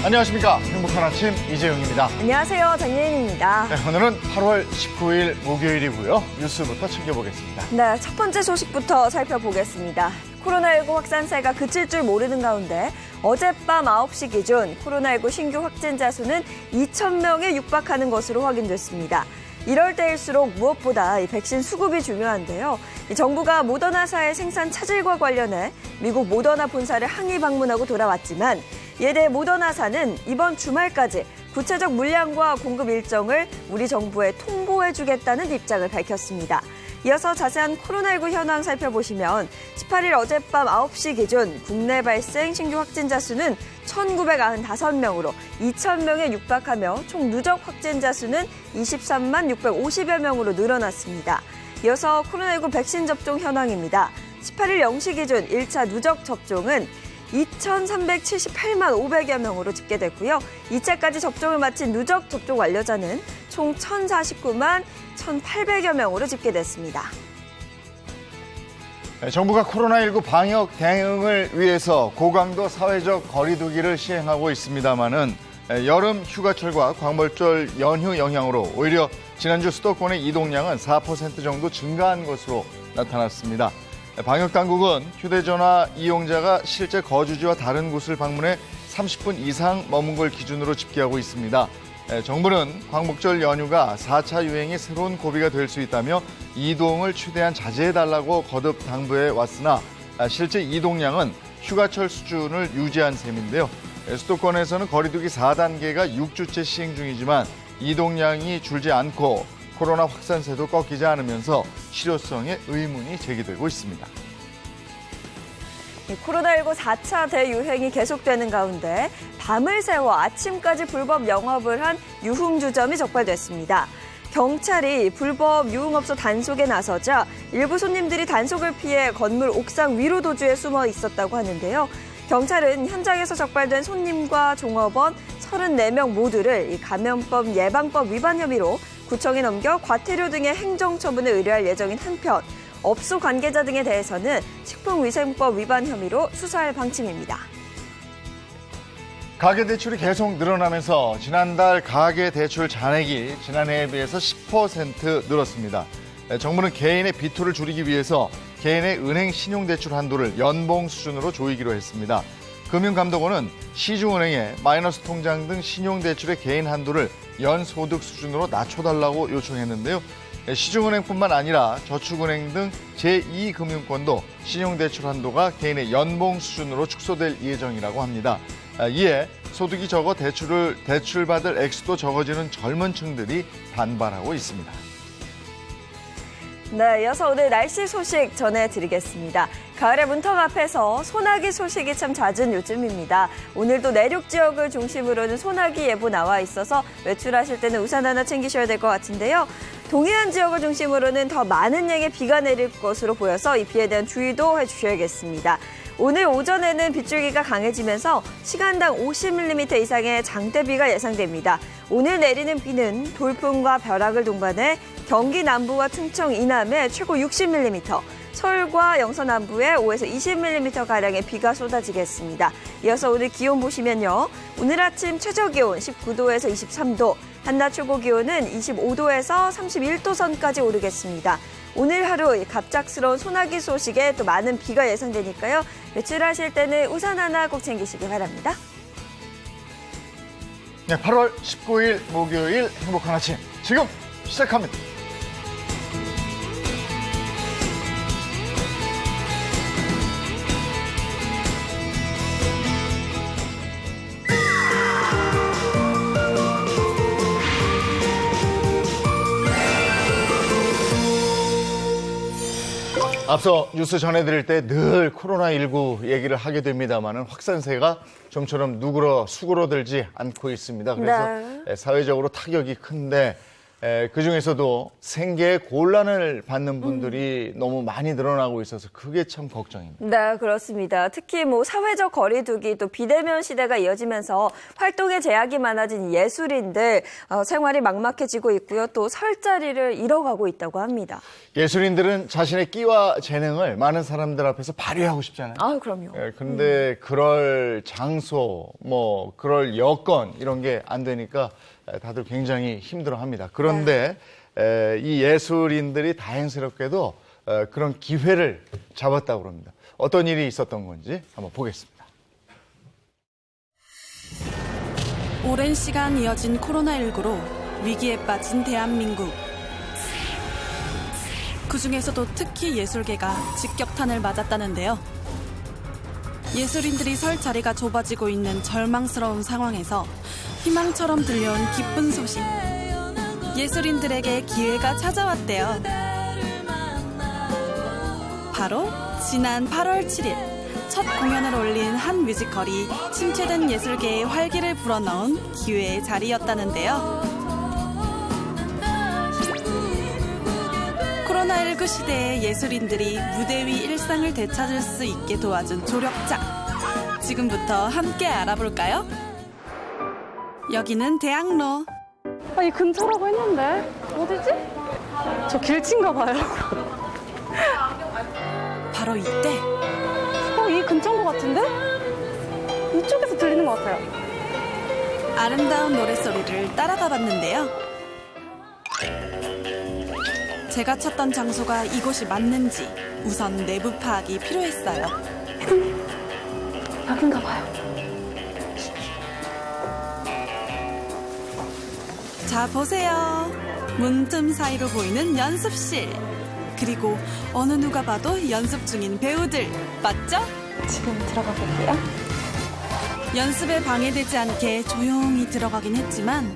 안녕하십니까. 행복한 아침 이재용입니다. 안녕하세요. 장예인입니다. 네, 오늘은 8월 19일 목요일이고요. 뉴스부터 챙겨보겠습니다. 네, 첫 번째 소식부터 살펴보겠습니다. 코로나19 확산세가 그칠 줄 모르는 가운데 어젯밤 9시 기준 코로나19 신규 확진자 수는 2,000명에 육박하는 것으로 확인됐습니다. 이럴 때일수록 무엇보다 이 백신 수급이 중요한데요. 정부가 모더나사의 생산 차질과 관련해 미국 모더나 본사를 항의 방문하고 돌아왔지만 이에 대해 모더나사는 이번 주말까지 구체적 물량과 공급 일정을 우리 정부에 통보해주겠다는 입장을 밝혔습니다. 이어서 자세한 코로나19 현황 살펴보시면 18일 어젯밤 9시 기준 국내 발생 신규 확진자 수는 1,995명으로 2,000명에 육박하며 총 누적 확진자 수는 23만 650여 명으로 늘어났습니다. 이어서 코로나19 백신 접종 현황입니다. 18일 0시 기준 1차 누적 접종은 2,378만 500여 명으로 집계됐고요. 2차까지 접종을 마친 누적 접종 완료자는 총 1,049만 1,800여 명으로 집계됐습니다. 정부가 코로나19 방역 대응을 위해서 고강도 사회적 거리 두기를 시행하고 있습니다마는 여름 휴가철과 광복절 연휴 영향으로 오히려 지난주 수도권의 이동량은 4% 정도 증가한 것으로 나타났습니다. 방역당국은 휴대전화 이용자가 실제 거주지와 다른 곳을 방문해 30분 이상 머문 걸 기준으로 집계하고 있습니다. 정부는 광복절 연휴가 4차 유행의 새로운 고비가 될 수 있다며 이동을 최대한 자제해달라고 거듭 당부해 왔으나 실제 이동량은 휴가철 수준을 유지한 셈인데요. 수도권에서는 거리두기 4단계가 6주째 시행 중이지만 이동량이 줄지 않고 코로나 확산세도 꺾이지 않으면서 실효성에 의문이 제기되고 있습니다. 코로나19 4차 대유행이 계속되는 가운데 밤을 새워 아침까지 불법 영업을 한 유흥주점이 적발됐습니다. 경찰이 불법 유흥업소 단속에 나서자 일부 손님들이 단속을 피해 건물 옥상 위로 도주에 숨어 있었다고 하는데요. 경찰은 현장에서 적발된 손님과 종업원 34명 모두를 이 감염법 예방법 위반 혐의로 구청에 넘겨 과태료 등의 행정처분을 의뢰할 예정인 한편 업소 관계자 등에 대해서는 식품위생법 위반 혐의로 수사할 방침입니다. 가계대출이 계속 늘어나면서 지난달 가계대출 잔액이 지난해에 비해서 10% 늘었습니다. 정부는 개인의 비토를 줄이기 위해서 개인의 은행 신용대출 한도를 연봉 수준으로 조이기로 했습니다. 금융감독원은 시중은행에 마이너스 통장 등 신용대출의 개인 한도를 연소득 수준으로 낮춰달라고 요청했는데요. 시중은행뿐만 아니라 저축은행 등 제2금융권도 신용대출 한도가 개인의 연봉 수준으로 축소될 예정이라고 합니다. 이에 소득이 적어 대출받을 액수도 적어지는 젊은 층들이 반발하고 있습니다. 네, 이어서 오늘 날씨 소식 전해드리겠습니다. 가을의 문턱 앞에서 소나기 소식이 참 잦은 요즘입니다. 오늘도 내륙 지역을 중심으로는 소나기 예보 나와 있어서 외출하실 때는 우산 하나 챙기셔야 될 것 같은데요. 동해안 지역을 중심으로는 더 많은 양의 비가 내릴 것으로 보여서 이 비에 대한 주의도 해주셔야겠습니다. 오늘 오전에는 빗줄기가 강해지면서 시간당 50mm 이상의 장대비가 예상됩니다. 오늘 내리는 비는 돌풍과 벼락을 동반해 경기 남부와 충청 이남에 최고 60mm, 서울과 영서 남부에 5에서 20mm가량의 비가 쏟아지겠습니다. 이어서 오늘 기온 보시면요. 오늘 아침 최저기온 19도에서 23도, 한낮 최고기온은 25도에서 31도 선까지 오르겠습니다. 오늘 하루 갑작스러운 소나기 소식에 또 많은 비가 예상되니까요. 외출하실 때는 우산 하나 꼭 챙기시기 바랍니다. 네, 8월 19일 목요일 행복한 아침 지금 시작합니다. 앞서 뉴스 전해드릴 때 늘 코로나19 얘기를 하게 됩니다만은 확산세가 좀처럼 수그러들지 않고 있습니다. 그래서 네. 사회적으로 타격이 큰데 그중에서도 생계에 곤란을 받는 분들이 너무 많이 늘어나고 있어서 그게 참 걱정입니다. 네, 그렇습니다. 특히 사회적 거리두기 또 비대면 시대가 이어지면서 활동에 제약이 많아진 예술인들 생활이 막막해지고 있고요. 또 설 자리를 잃어가고 있다고 합니다. 예술인들은 자신의 끼와 재능을 많은 사람들 앞에서 발휘하고 싶잖아요. 아, 그럼요. 근데 그럴 장소, 그럴 여건 이런 게 안 되니까 다들 굉장히 힘들어합니다. 그런데 이 예술인들이 다행스럽게도 그런 기회를 잡았다고 합니다. 어떤 일이 있었던 건지 한번 보겠습니다. 오랜 시간 이어진 코로나19로 위기에 빠진 대한민국. 그중에서도 특히 예술계가 직격탄을 맞았다는데요. 예술인들이 설 자리가 좁아지고 있는 절망스러운 상황에서 희망처럼 들려온 기쁜 소식. 예술인들에게 기회가 찾아왔대요. 바로 지난 8월 7일 첫 공연을 올린 한 뮤지컬이 침체된 예술계에 활기를 불어넣은 기회의 자리였다는데요. 코로나19 시대에 예술인들이 무대 위 일상을 되찾을 수 있게 도와준 조력자. 지금부터 함께 알아볼까요? 여기는 대학로. 이 근처라고 했는데 어디지? 저 길친가 봐요. 바로 이때 이 근처인 것 같은데? 이쪽에서 들리는 것 같아요. 아름다운 노랫소리를 따라가 봤는데요. 제가 찾던 장소가 이곳이 맞는지 우선 내부 파악이 필요했어요. 여긴가 봐요. 자, 보세요. 문틈 사이로 보이는 연습실. 그리고 어느 누가 봐도 연습 중인 배우들. 맞죠? 지금 들어가 볼게요. 연습에 방해되지 않게 조용히 들어가긴 했지만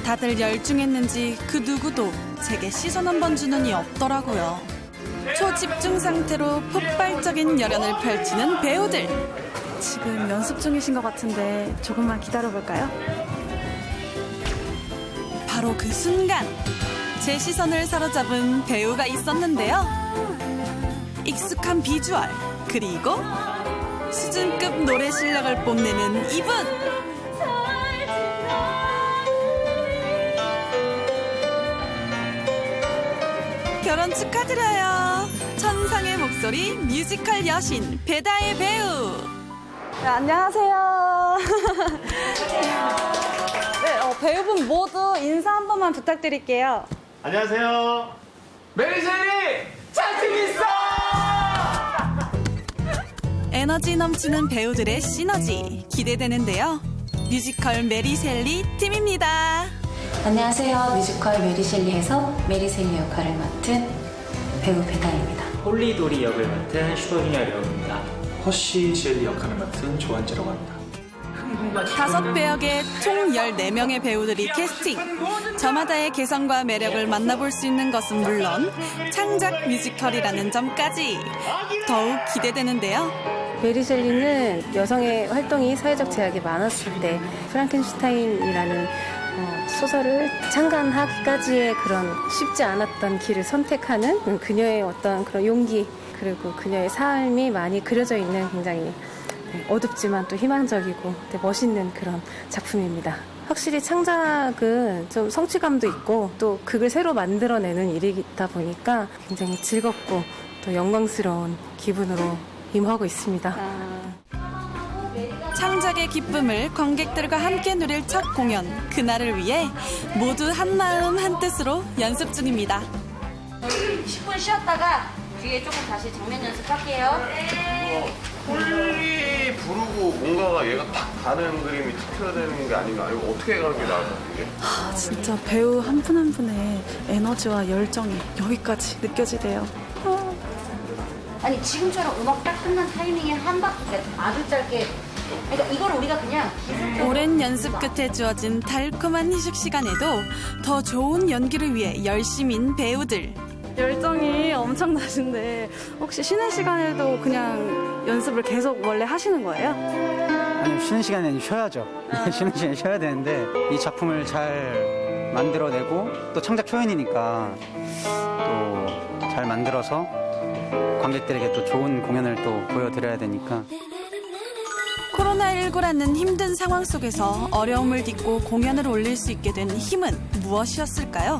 다들 열중했는지 그 누구도 제게 시선 한 번 주는 이 없더라고요. 초집중 상태로 폭발적인 열연을 펼치는 배우들. 지금 연습 중이신 것 같은데 조금만 기다려볼까요? 바로 그 순간 제 시선을 사로잡은 배우가 있었는데요. 익숙한 비주얼 그리고 수준급 노래 실력을 뽐내는 이분. 결혼 축하드려요. 천상의 목소리 뮤지컬 여신 배다의 배우. 네, 안녕하세요. 네, 배우분 모두 인사 한 번만 부탁드릴게요. 안녕하세요. 메리셀리 자신 있어. 에너지 넘치는 배우들의 시너지 기대되는데요. 뮤지컬 메리셀리 팀입니다. 안녕하세요. 뮤지컬 메리셀리에서 메리셀리 역할을 맡은 배우 배다입니다. 홀리도리 역을 맡은 슈퍼주니어 역입니다. 허쉬 셸리 역할을 맡은 조한지라고 합니다. 5배역의 총 14명의 배우들이 캐스팅. 저마다의 개성과 매력을 만나볼 수 있는 것은 물론 창작 뮤지컬이라는 점까지 더욱 기대되는데요. 메리셀리는 여성의 활동이 사회적 제약이 많았을 때 프랑켄슈타인이라는 소설을 창간하기까지의 그런 쉽지 않았던 길을 선택하는 그녀의 어떤 그런 용기 그리고 그녀의 삶이 많이 그려져 있는 굉장히 어둡지만 또 희망적이고 되게 멋있는 그런 작품입니다. 확실히 창작은 좀 성취감도 있고 또 극을 새로 만들어내는 일이다 보니까 굉장히 즐겁고 또 영광스러운 기분으로 임하고 있습니다. 창작의 기쁨을 관객들과 함께 누릴 첫 공연 그날을 위해 모두 한마음 한뜻으로 연습 중입니다. 10분 쉬었다가 뒤에 조금 다시 장면 연습할게요. 홀리 부르고 뭔가가 얘가 딱 가는 그림이 탁 되는 게 아닌가? 이거 어떻게 가는 게 나을까 이게? 진짜 배우 한 분 한 분의 에너지와 열정이 여기까지 느껴지대요. 아니 지금처럼 음악 딱 끝난 타이밍에 한 바퀴 아주 짧게. 그러니까 이걸 우리가 그냥 오랜 연습 끝에 주어진 달콤한 휴식 시간에도 더 좋은 연기를 위해 열심인 배우들. 열정이 엄청나신데 혹시 쉬는 시간에도 그냥 연습을 계속 원래 하시는 거예요? 아니, 쉬는 시간에는 쉬어야죠. 쉬는 시간에 쉬어야 되는데 이 작품을 잘 만들어내고 또 창작 표현이니까 또 잘 만들어서 관객들에게 또 좋은 공연을 또 보여드려야 되니까. 코로나19라는 힘든 상황 속에서 어려움을 딛고 공연을 올릴 수 있게 된 힘은 무엇이었을까요?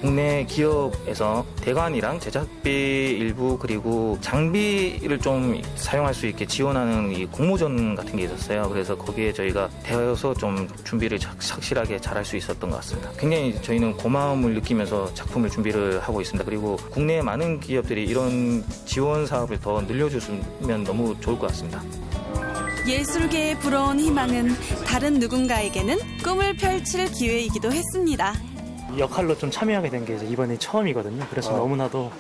국내 기업에서 대관이랑 제작비 일부 그리고 장비를 좀 사용할 수 있게 지원하는 이 공모전 같은 게 있었어요. 그래서 거기에 저희가 대여서 좀 준비를 확실하게 잘할 수 있었던 것 같습니다. 굉장히 저희는 고마움을 느끼면서 작품을 준비를 하고 있습니다. 그리고 국내 많은 기업들이 이런 지원 사업을 더 늘려줬으면 너무 좋을 것 같습니다. 예술계의 부러운 희망은 다른 누군가에게는 꿈을 펼칠 기회이기도 했습니다. 이 역할로 좀 참여하게 된 게 이번이 처음이거든요. 그래서 너무나도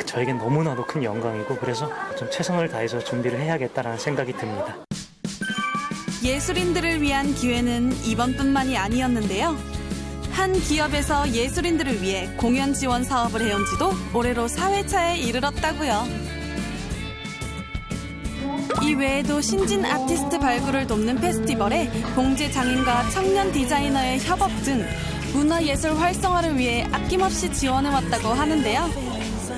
저에겐 너무나도 큰 영광이고 그래서 좀 최선을 다해서 준비를 해야겠다라는 생각이 듭니다. 예술인들을 위한 기회는 이번뿐만이 아니었는데요. 한 기업에서 예술인들을 위해 공연 지원 사업을 해온 지도 올해로 4회차에 이르렀다고요. 이 외에도 신진 아티스트 발굴을 돕는 페스티벌에 봉제 장인과 청년 디자이너의 협업 등 문화예술 활성화를 위해 아낌없이 지원해왔다고 하는데요.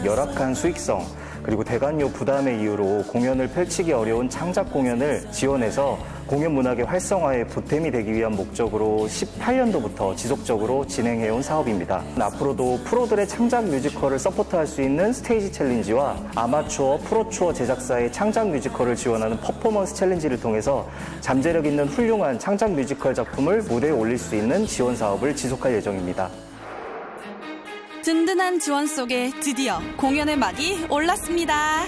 열악한 수익성 그리고 대관료 부담의 이유로 공연을 펼치기 어려운 창작 공연을 지원해서 공연 문학의 활성화에 보탬이 되기 위한 목적으로 18년도부터 지속적으로 진행해온 사업입니다. 앞으로도 프로들의 창작 뮤지컬을 서포트할 수 있는 스테이지 챌린지와 아마추어, 프로추어 제작사의 창작 뮤지컬을 지원하는 퍼포먼스 챌린지를 통해서 잠재력 있는 훌륭한 창작 뮤지컬 작품을 무대에 올릴 수 있는 지원 사업을 지속할 예정입니다. 든든한 지원 속에 드디어 공연의 막이 올랐습니다.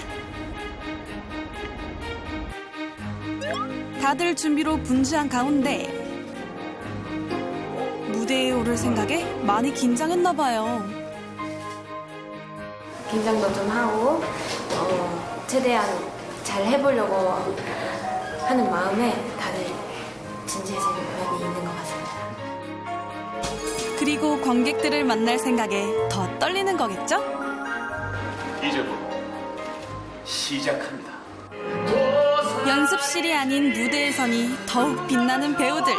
다들 준비로 분주한 가운데 무대에 오를 생각에 많이 긴장했나 봐요. 긴장도 좀 하고 최대한 잘 해보려고 하는 마음에 다들 진지해지는 면이 있는 것 같습니다. 그리고 관객들을 만날 생각에 더 떨리는 거겠죠? 이제부터 시작합니다. 연습실이 아닌 무대에서니 더욱 빛나는 배우들.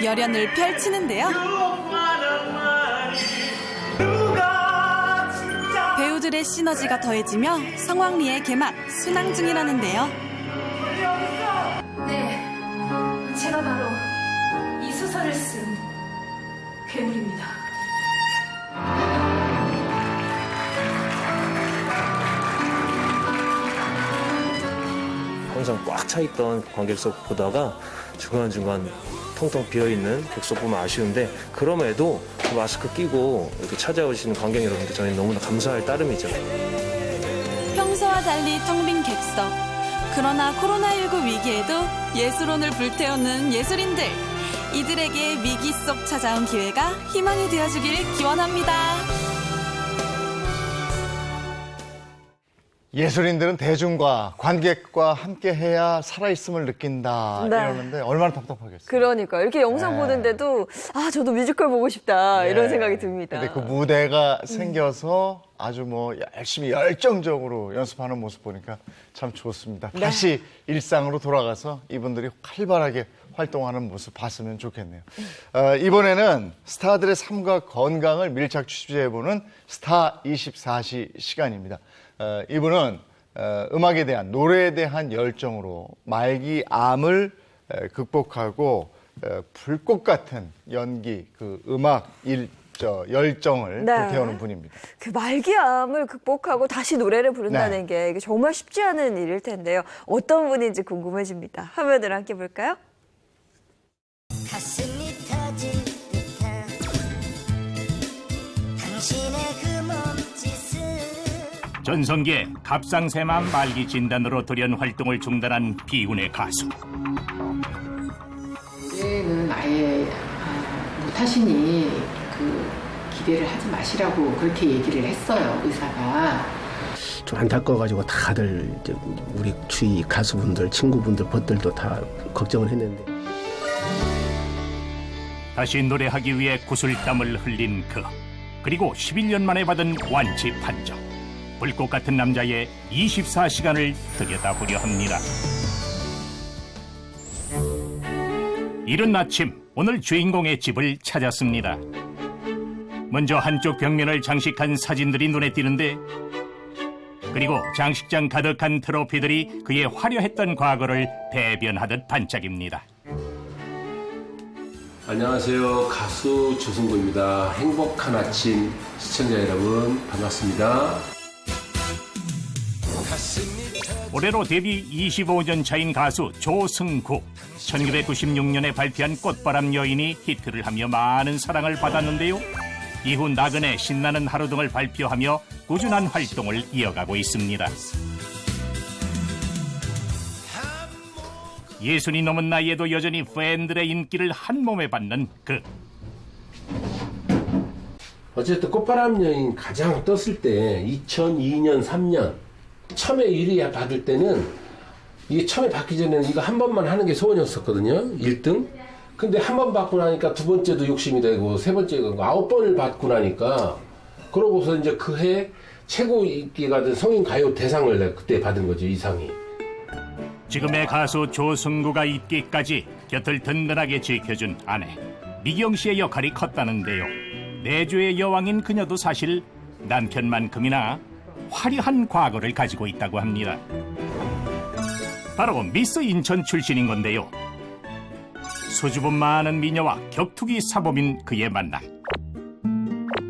열연을 펼치는데요. 배우들의 시너지가 더해지며 성황리의 개막 순항 중이라는데요. 네, 제가 바로 이 소설을 쓴 괴물입니다. 항상 꽉 차있던 관객석 보다가 중간중간 텅텅 비어있는 객석 보면 아쉬운데 그럼에도 그 마스크 끼고 이렇게 찾아오시는 관객 여러분들 저희는 너무나 감사할 따름이죠. 평소와 달리 텅 빈 객석. 그러나 코로나19 위기에도 예술혼을 불태우는 예술인들. 이들에게 위기 속 찾아온 기회가 희망이 되어주길 기원합니다. 예술인들은 대중과 관객과 함께해야 살아있음을 느낀다 네. 이러는데 얼마나 답답하겠어요. 그러니까 이렇게 영상 네. 보는데도 저도 뮤지컬 보고 싶다 네. 이런 생각이 듭니다. 근데 그 무대가 생겨서 아주 뭐 열심히 열정적으로 연습하는 모습 보니까 참 좋습니다. 네. 다시 일상으로 돌아가서 이분들이 활발하게 활동하는 모습 봤으면 좋겠네요. 이번에는 스타들의 삶과 건강을 밀착 취재해보는 스타 24시 시간입니다. 이분은 음악에 대한, 노래에 대한 열정으로 말기암을 극복하고 불꽃 같은 연기, 그 음악 열정을 네. 불태우는 분입니다. 그 말기암을 극복하고 다시 노래를 부른다는 네. 게 이게 정말 쉽지 않은 일일 텐데요. 어떤 분인지 궁금해집니다. 화면을 함께 볼까요? 가슴이 터질 듯한 당신의 그 몸짓은 전성기에 갑상새만 말기 진단으로 돌연 활동을 중단한 비운의 가수. 이제는 아예 못하시니 그 기대를 하지 마시라고 그렇게 얘기를 했어요, 의사가. 좀 안타까워가지고 다들 이제 우리 주위 가수분들, 친구분들, 벗들도 다 걱정을 했는데. 다시 노래하기 위해 구슬땀을 흘린 그. 그리고 11년 만에 받은 완치 판정. 불꽃 같은 남자의 24시간을 들여다보려 합니다. 이른 아침 오늘 주인공의 집을 찾았습니다. 먼저 한쪽 벽면을 장식한 사진들이 눈에 띄는데, 그리고 장식장 가득한 트로피들이 그의 화려했던 과거를 대변하듯 반짝입니다. 안녕하세요. 가수 조승구입니다. 행복한 아침 시청자 여러분 반갑습니다. 올해로 데뷔 25년 차인 가수 조승구. 1996년에 발표한 꽃바람 여인이 히트를 하며 많은 사랑을 받았는데요. 이후 나그네 신나는 하루 등을 발표하며 꾸준한 활동을 이어가고 있습니다. 60이 넘은 나이에도 여전히 팬들의 인기를 한몸에 받는 그. 어쨌든 꽃바람 여인 가장 떴을 때 2002년, 3년 처음에 1위 받을 때는 이게 처음에 받기 전에는 이거 한 번만 하는 게 소원이었었거든요. 1등. 근데 한 번 받고 나니까 두 번째도 욕심이 되고 세 번째가 9번을 받고 나니까 그러고서 이제 그 해 최고 인기가 된 성인 가요 대상을 내가 그때 받은 거죠. 이상이. 지금의 가수 조승구가 있기까지 곁을 든든하게 지켜준 아내 미경 씨의 역할이 컸다는데요. 내조의 여왕인 그녀도 사실 남편만큼이나 화려한 과거를 가지고 있다고 합니다. 바로 미스 인천 출신인 건데요. 수줍음 많은 미녀와 격투기 사범인 그의 만남.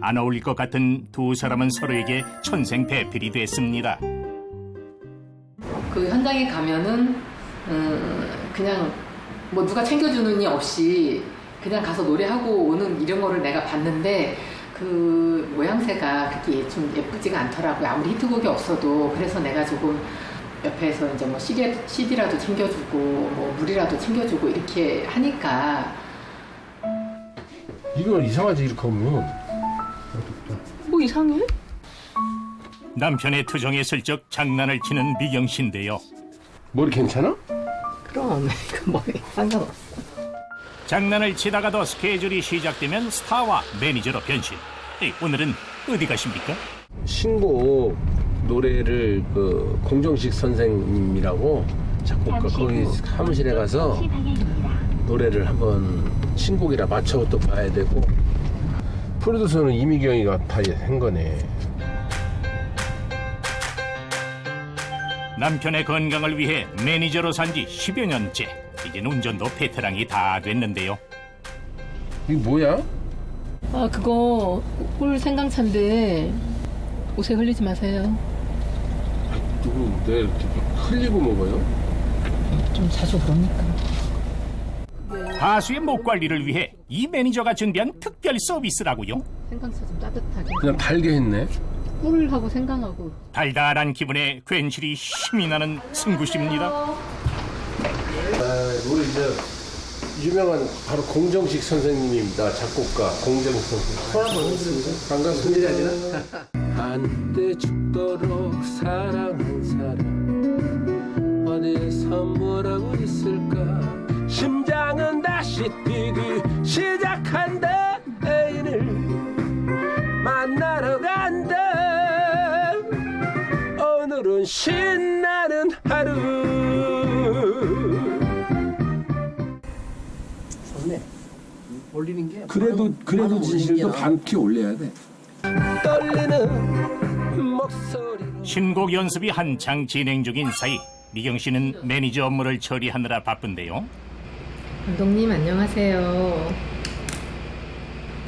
안 어울릴 것 같은 두 사람은 서로에게 천생배필이 됐습니다. 그 현장에 가면은 그냥 뭐 누가 챙겨주는 이 없이 그냥 가서 노래하고 오는 이런 거를 내가 봤는데 그 모양새가 그렇게 좀 예쁘지가 않더라고요. 아무리 히트곡이 없어도. 그래서 내가 조금 옆에서 이제 뭐 CD라도 챙겨주고 뭐 물이라도 챙겨주고 이렇게 하니까. 이거 이상하지 이렇게 하면. 뭐 이상해? 남편의 투정에 슬쩍 장난을 치는 미경 씨인데요. 머리 괜찮아? 그럼 그 머리 상관없어. 장난을 치다가도 스케줄이 시작되면 스타와 매니저로 변신. 오늘은 어디 가십니까? 신곡 노래를 그 공정식 선생님이라고 작곡가 거기 사무실에 가서 노래를 한번 신곡이라 맞춰 또 봐야 되고 프로듀서는 이미경이가 다 한 거네. 남편의 건강을 위해 매니저로 산 지 10여 년째. 이젠 운전도 베테랑이 다 됐는데요. 이게 뭐야? 아 그거 꿀 생강차인데 옷에 흘리지 마세요. 누구 내 이렇게 흘리고 먹어요? 좀 자주 그러니까. 가수의 목 관리를 위해 이 매니저가 준비한 특별 서비스라고요. 생강차 좀 따뜻하게. 그냥 달게 했네. 꿀하고 생강하고. 달달한 기분에 괜시리 힘이 나는 승구씨입니다. 우리 이제 유명한 바로 공정식 선생님입니다. 작곡가 공정식 선생님. 손 한번 흔들어주세요. 반갑습니다. 한때 죽도록 사랑한 사람 어디에서 뭐라고 있을까. 심장은 다시 뛰기 시작한다. 애인을 만나러 간다. 오늘은 신나는 하루. 올리는 게 그래도 진실도 반키 올려야 돼. 떨리는 목소리. 신곡 연습이 한창 진행 중인 사이 미경 씨는 매니저 업무를 처리하느라 바쁜데요. 감독님 안녕하세요.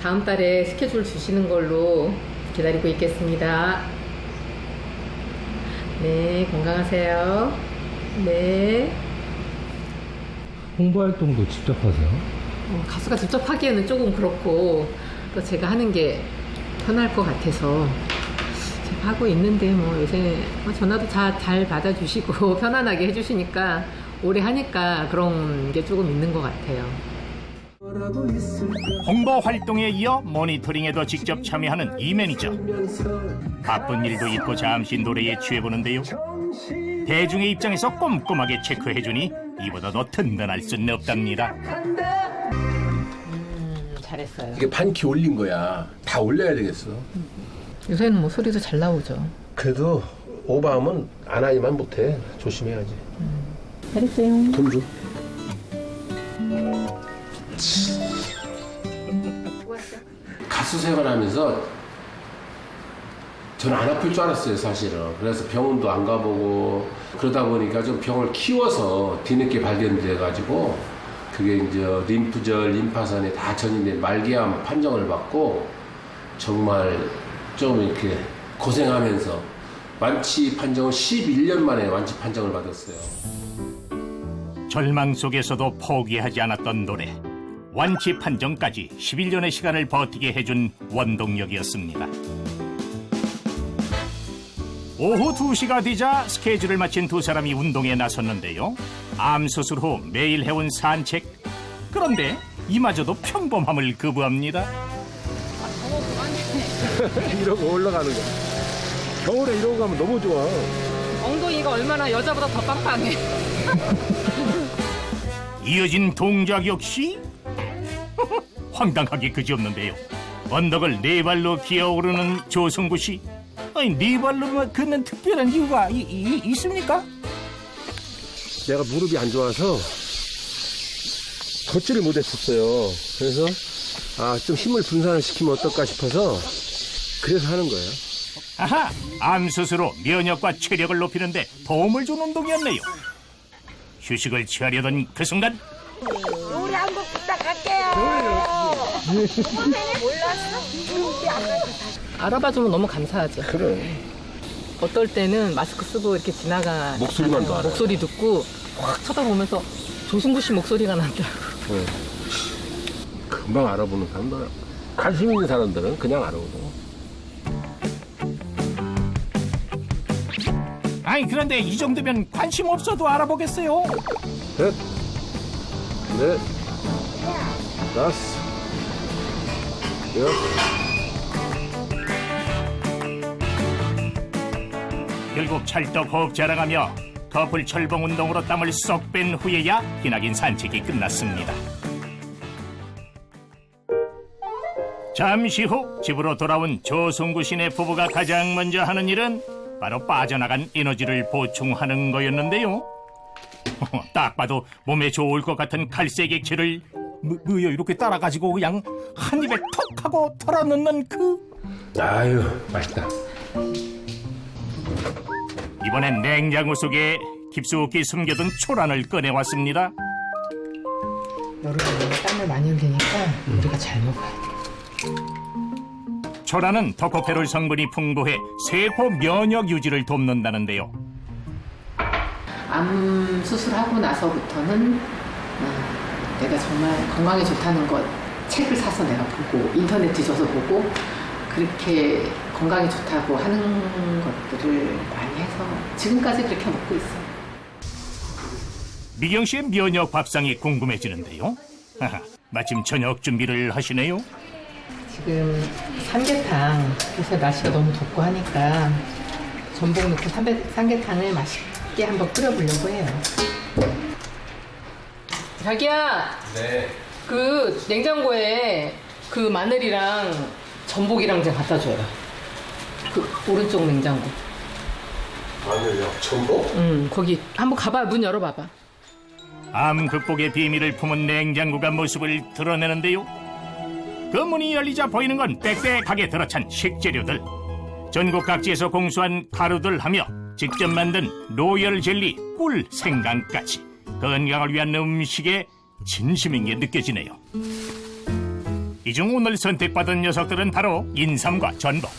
다음 달에 스케줄 주시는 걸로 기다리고 있겠습니다. 네, 건강하세요. 네. 홍보 활동도 직접 하세요? 가수가 직접 하기에는 조금 그렇고 또 제가 하는 게 편할 것 같아서 제가 하고 있는데 뭐 요새 전화도 잘 받아주시고 편안하게 해주시니까 오래 하니까 그런 게 조금 있는 것 같아요. 홍보 활동에 이어 모니터링에도 직접 참여하는 이 매니저. 바쁜 일도 잊고 잠시 노래에 취해보는데요. 대중의 입장에서 꼼꼼하게 체크해주니 이보다 더 든든할 수는 없답니다. 잘했어요. 이게 반키 올린 거야. 다 올려야 되겠어. 요새는 뭐 소리도 잘 나오죠. 그래도 오버하면 안 하기만 못해. 조심해야지. 잘했어요. 돈 줘. 가수 생활하면서 저는 안 아플 줄 알았어요, 사실은. 그래서 병원도 안 가보고 그러다 보니까 좀 병을 키워서 뒤늦게 발견돼가지고 그게 이제 림프절, 림파선에 다 전이된 말기암 판정을 받고 정말 좀 이렇게 고생하면서 완치 판정을 11년 만에 완치 판정을 받았어요. 절망 속에서도 포기하지 않았던 노래. 완치 판정까지 11년의 시간을 버티게 해준 원동력이었습니다. 오후 2시가 되자 스케줄을 마친 두 사람이 운동에 나섰는데요. 암 수술 후 매일 해온 산책. 그런데 이마저도 평범함을 거부합니다. 이러고 올라가는 거야. 겨울에 이러고 가면 너무 좋아. 엉덩이가 얼마나 여자보다 더 빵빵해. 이어진 동작 역시 황당하게 그지없는데요. 언덕을 네 발로 기어오르는 조승구 씨. 아니, 네 발로만 걷는 특별한 이유가 있습니까? 내가 무릎이 안 좋아서 걷지를 못했었어요. 그래서 좀 힘을 분산을 시키면 어떨까 싶어서 그래서 하는 거예요. 아하, 암 수술 후 면역과 체력을 높이는데 도움을 준 운동이었네요. 휴식을 취하려던 그 순간 우리 한번 부탁할게요. 몰랐어? 알아봐주면 너무 감사하죠. 그래. 어떨 때는 마스크 쓰고 이렇게 지나가 목소리만 더 알아요. 목소리 듣고 확 쳐다보면서 조승구 씨 목소리가 난다고. 네. 금방 알아보는 사람들, 관심 있는 사람들은 그냥 알아보고. 아니, 그런데 이 정도면 관심 없어도 알아보겠어요. 셋, 넷, 다섯, 여섯. 결국 찰떡호흡 자랑하며 커플 철봉 운동으로 땀을 쏙 뺀 후에야 기나긴 산책이 끝났습니다. 잠시 후 집으로 돌아온 조승구 씨네 부부가 가장 먼저 하는 일은 바로 빠져나간 에너지를 보충하는 거였는데요. 딱 봐도 몸에 좋을 것 같은 갈색 액체를 뭐요 이렇게 따라가지고 그냥 한 입에 턱 하고 털어넣는 아유, 맛있다. 이번엔 냉장고 속에 깊숙이 숨겨둔 초란을 꺼내왔습니다. 여름에 땀을 많이 흘리니까 우리가 잘 먹어야 돼. 초란은 토코페롤 성분이 풍부해 세포 면역 유지를 돕는다는데요. 암 수술하고 나서부터는 내가 정말 건강에 좋다는 것 책을 사서 내가 보고 인터넷 뒤져서 보고 그렇게 건강에 좋다고 하는 것들을 많이 해서 지금까지 그렇게 먹고 있어요. 미경 씨의 면역 밥상이 궁금해지는데요. 하하, 마침 저녁 준비를 하시네요. 지금 삼계탕, 요새 날씨가 너무 덥고 하니까 전복 넣고 삼계탕을 맛있게 한번 끓여보려고 해요. 자기야, 네. 그 냉장고에 그 마늘이랑 전복이랑 좀 갖다 줘요. 그 오른쪽 냉장고. 마늘이요? 전복? 응, 거기 한번 가봐. 문 열어봐봐. 암 극복의 비밀을 품은 냉장고가 모습을 드러내는데요. 그 문이 열리자 보이는 건 빽빽하게 들어찬 식재료들. 전국 각지에서 공수한 가루들 하며 직접 만든 로열 젤리, 꿀, 생강까지 건강을 위한 음식에 진심인 게 느껴지네요. 이 중 오늘 선택받은 녀석들은 바로 인삼과 전복.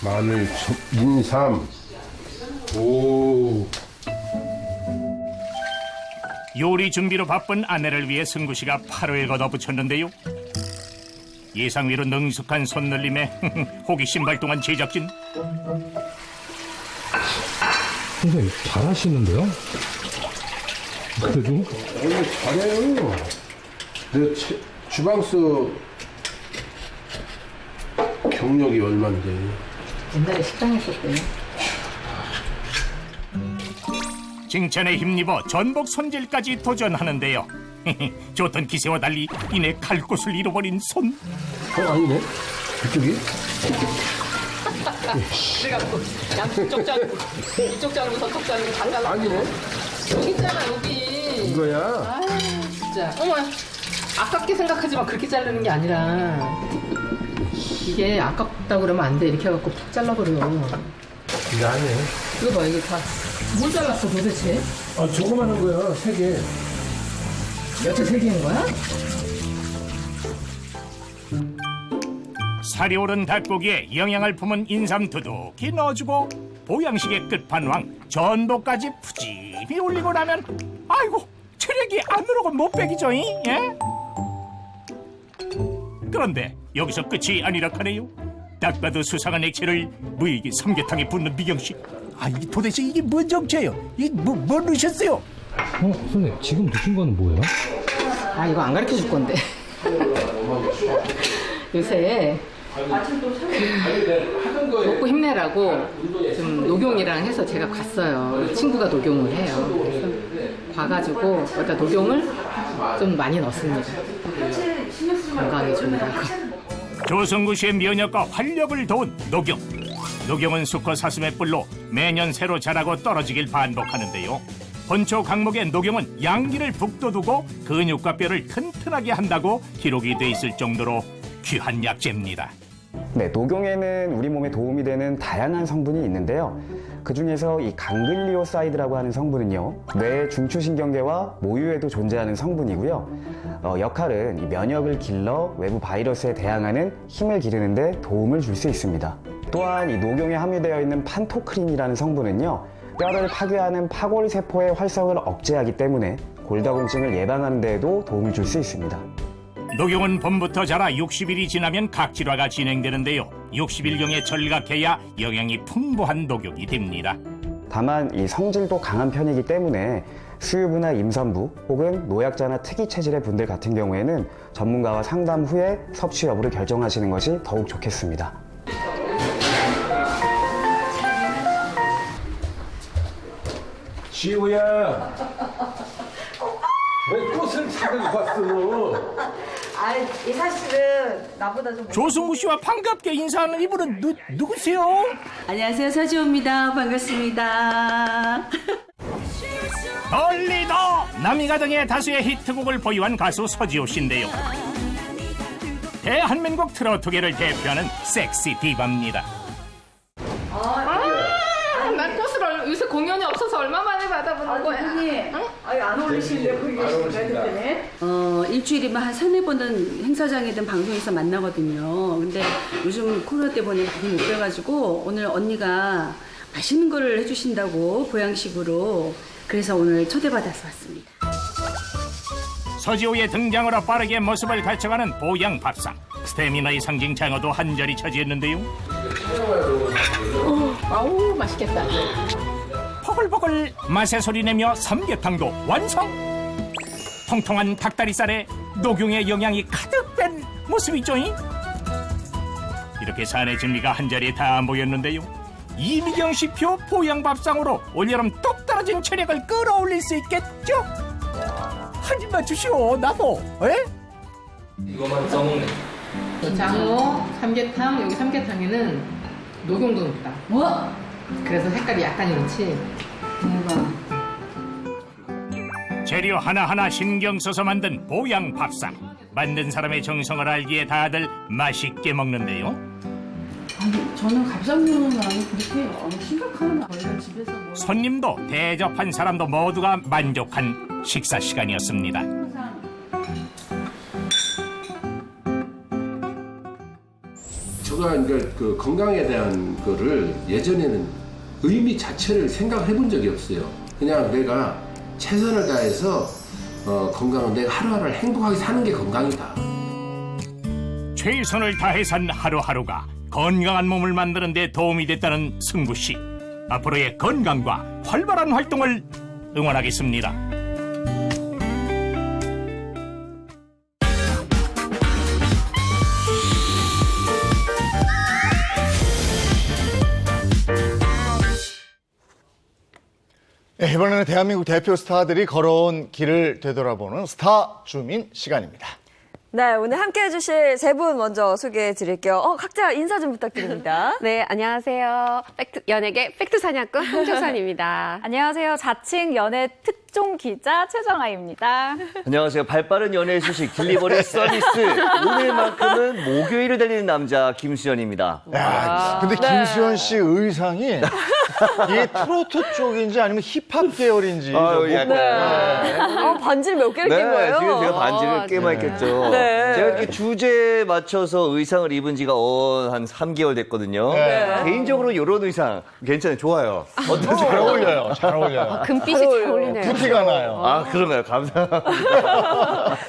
마늘, 인삼. 오. 요리 준비로 바쁜 아내를 위해 승구 씨가 팔을 걷어붙였는데요. 예상외로 능숙한 손놀림에 호기심 발동한 제작진. 선생님, 잘하시는데요? 그래도? 잘해요. 내 주방수 경력이 얼만데. 옛날에 식당 했었대요. 칭찬에 힘입어 전복 손질까지 도전하는데요. 좋던 기세와 달리 이내 갈 곳을 잃어버린 손. 아니네. 그쪽이? 그래갖고 양쪽 자르고 이쪽 자르고 저쪽 자르고 다 잘라. 아니네. 여기 있잖아 여기. 이거야? 아 진짜. 어머 아깝게 생각하지만 그렇게 자르는 게 아니라 이게 아깝다고 그러면 안 돼. 이렇게 해갖고 푹 잘라버려. 미안해. 이거 봐, 이게 다 뭘 잘랐어 도대체? 아, 조그마한 거야, 3개. 여태 3개인 거야? 살이 오른 닭고기에 영양을 품은 인삼 두둑히 넣어주고 보양식의 끝판왕 전복까지 푸짐히 올리고 나면 아이고 체력이 안으로가 못 빼기죠. 예? 그런데 여기서 끝이 아니라 하네요. 딱 봐도 수상한 액체를 무이게 삼계탕에 붓는 미경씨. 아 이게 도대체 이게 뭔 정체예요? 이게 뭐 넣으셨어요? 선생님 지금 넣으신 거는 뭐예요? 아 이거 안 가르쳐 줄 건데. 요새 먹고 힘내라고 좀 녹용이랑 해서 제가 갔어요. 친구가 녹용을 해요. 그래서 가가지고 여기다 녹용을 좀 많이 넣습니다. 건강에 좋으라고. 조성구 씨의 면역과 활력을 도운 녹용. 녹용은 수컷 사슴의 뿔로 매년 새로 자라고 떨어지길 반복하는데요. 본초 강목의 녹용은 양기를 북돋우고 근육과 뼈를 튼튼하게 한다고 기록이 돼 있을 정도로 귀한 약재입니다. 네, 녹용에는 우리 몸에 도움이 되는 다양한 성분이 있는데요. 그 중에서 이 강글리오사이드라고 하는 성분은요, 뇌 중추신경계와 모유에도 존재하는 성분이고요. 역할은 이 면역을 길러 외부 바이러스에 대항하는 힘을 기르는데 도움을 줄 수 있습니다. 또한 이 녹용에 함유되어 있는 판토크린이라는 성분은요, 뼈를 파괴하는 파골세포의 활성을 억제하기 때문에 골다공증을 예방하는 데에도 도움을 줄 수 있습니다. 녹용은 봄부터 자라 60일이 지나면 각질화가 진행되는데요. 60일경에 절각해야 영양이 풍부한 녹용이 됩니다. 다만 이 성질도 강한 편이기 때문에 수유부나 임산부 혹은 노약자나 특이 체질의 분들 같은 경우에는 전문가와 상담 후에 섭취 여부를 결정하시는 것이 더욱 좋겠습니다. 지우야, 왜 꽃을 사들고 왔어? 이 사실은 나보다 좀. 조승우 씨와 반갑게 인사하는 이분은 누구세요? 안녕하세요, 서지호입니다. 반갑습니다. 멀리도 남이가등의 다수의 히트곡을 보유한 가수 서지호 씨인데요. 대한민국 트로트계를 대표하는 섹시 디바입니다. 난 꽃을 요새 공연이 없어서 얼마 만에 받아보는 거야. 응? 안 어울리시는데 거기 계시는데. 일주일이면 한 3-4번은 행사장이든 방송에서 만나거든요. 근데 요즘 코로나 때문에 많이 못 뵈가지고 오늘 언니가 맛있는 거를 해주신다고 보양식으로 그래서 오늘 초대받아서 왔습니다. 서지호의 등장으로 빠르게 모습을 갖춰가는 보양 밥상. 스태미나의 상징 장어도 한절이 차지했는데요. 아우 맛있겠다. 포글포글 맛의 소리 내며 삼계탕도 완성. 통통한 닭다리살에 녹용의 영양이 가득 뺀 모습이죠. 이렇게 산의 진미가 한자리에 다 모였는데요. 이미경 씨표 보양밥상으로 올여름 뚝 떨어진 체력을 끌어올릴 수 있겠죠? 한 입만 주시오. 나도. 에? 이거만 써먹네. 장어, 삼계탕, 여기 삼계탕에는 녹용도 넣었다. 뭐? 그래서 색깔이 약간 이렇지. 대박. 재료 하나하나 신경 써서 만든 보양 밥상. 만든 사람의 정성을 알기에 다들 맛있게 먹는데요. 아니, 저는 갑상면은 아니 그렇게 심각한 원래 집에서 뭐. 손님도 대접한 사람도 모두가 만족한 식사 시간이었습니다. 제가 이제 그 건강에 대한 거를 예전에는 의미 자체를 생각해 본 적이 없어요. 그냥 내가 최선을 다해서 건강은 내가 하루하루를 행복하게 사는 게 건강이다. 최선을 다해 산 하루하루가 건강한 몸을 만드는 데 도움이 됐다는 승구 씨. 앞으로의 건강과 활발한 활동을 응원하겠습니다. 네, 이번에는 대한민국 대표 스타들이 걸어온 길을 되돌아보는 스타 주민 시간입니다. 네, 오늘 함께 해주실 세 분 먼저 소개해 드릴게요. 각자 인사 좀 부탁드립니다. 네, 안녕하세요. 연예계 팩트 사냥꾼 홍조선입니다. 안녕하세요. 자칭 연예 특종 기자 최정아입니다. 안녕하세요. 발빠른 연예 소식 딜리버리 서비스. 오늘만큼은 목요일을 달리는 남자 김수현입니다. 야, 근데 김수현 씨 의상이 이게 트로트 쪽인지 아니면 힙합 계열인지. 반지를 몇 개를 낀 거예요? 지금 제가 반지를 꽤 많이 꼈죠. 네. 제가 이렇게 주제에 맞춰서 의상을 입은 지가 한 3개월 됐거든요. 네. 개인적으로 이런 의상 괜찮아요. 좋아요. 어떠세요? 잘 어울려요. 잘 어울려요. 금빛이 잘 어울리네요. 부티가 나요. 아, 그런가요? 감사합니다.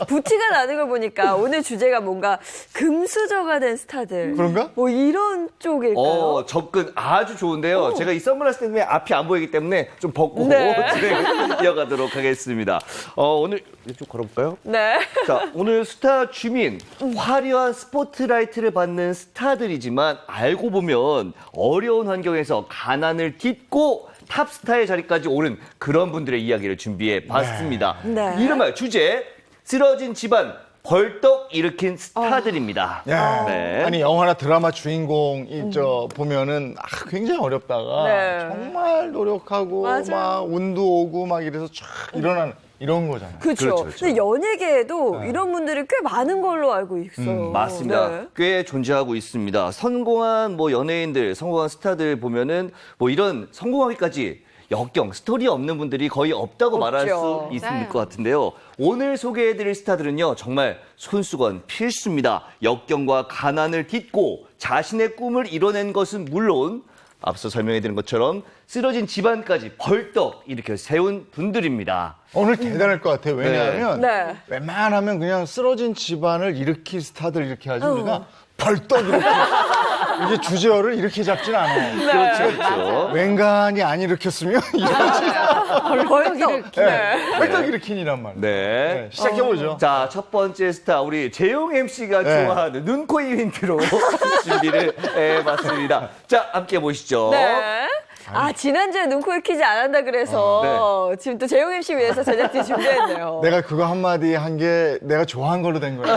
부티가 나는 걸 보니까 오늘 주제가 뭔가 금수저가 된 스타들. 그런가? 뭐 이런 쪽일까요? 접근 아주 좋은데요. 제가 이 선글라스 때문에 앞이 안 보이기 때문에 좀 벗고 네. 진행을 이어가도록 하겠습니다. 오늘 좀 걸어볼까요? 네. 자, 오늘 스타 주민, 화려한 스포트라이트를 받는 스타들이지만 알고 보면 어려운 환경에서 가난을 딛고 탑스타의 자리까지 오른 그런 분들의 이야기를 준비해 봤습니다. 네. 이름하여 주제, 쓰러진 집안, 벌떡 일으킨 스타들입니다. 네. 아니 영화나 드라마 주인공이 보면은 굉장히 어렵다가 네. 정말 노력하고 맞아요. 막 운도 오고 막 이래서 촥 일어나는 이런 거잖아요. 그렇죠. 근데 연예계에도 이런 분들이 꽤 많은 걸로 알고 있어요. 맞습니다. 네. 꽤 존재하고 있습니다. 성공한 연예인들, 성공한 스타들 보면은 이런 성공하기까지 역경, 스토리 없는 분들이 거의 없다고 말할 수 있을 것 같은데요. 오늘 소개해드릴 스타들은요, 정말 손수건 필수입니다. 역경과 가난을 딛고 자신의 꿈을 이뤄낸 것은 물론 앞서 설명해드린 것처럼 쓰러진 집안까지 벌떡 일으켜 세운 분들입니다. 오늘 대단할 것 같아요. 왜냐하면 네. 웬만하면 그냥 쓰러진 집안을 일으킬 스타들 이렇게 하지 우리가 벌떡 이렇게 이게 주제어를 이렇게 잡진 않아요. 네. 그렇죠. 웬간이 안 일으켰으면 벌떡 일으킨이란 말이에요. 네. 시작해보죠. 자, 첫 번째 스타 우리 재용 MC가 좋아하는 눈, 코, 입 힌트로 준비를 해봤습니다. 자, 함께 보시죠. 네. 지난주에 눈코입 퀴즈 안 한다 그래서 지금 또 재용 MC 위해서 제작진이 준비했네요. 내가 그거 한마디 한 게 내가 좋아한 걸로 된 거예요.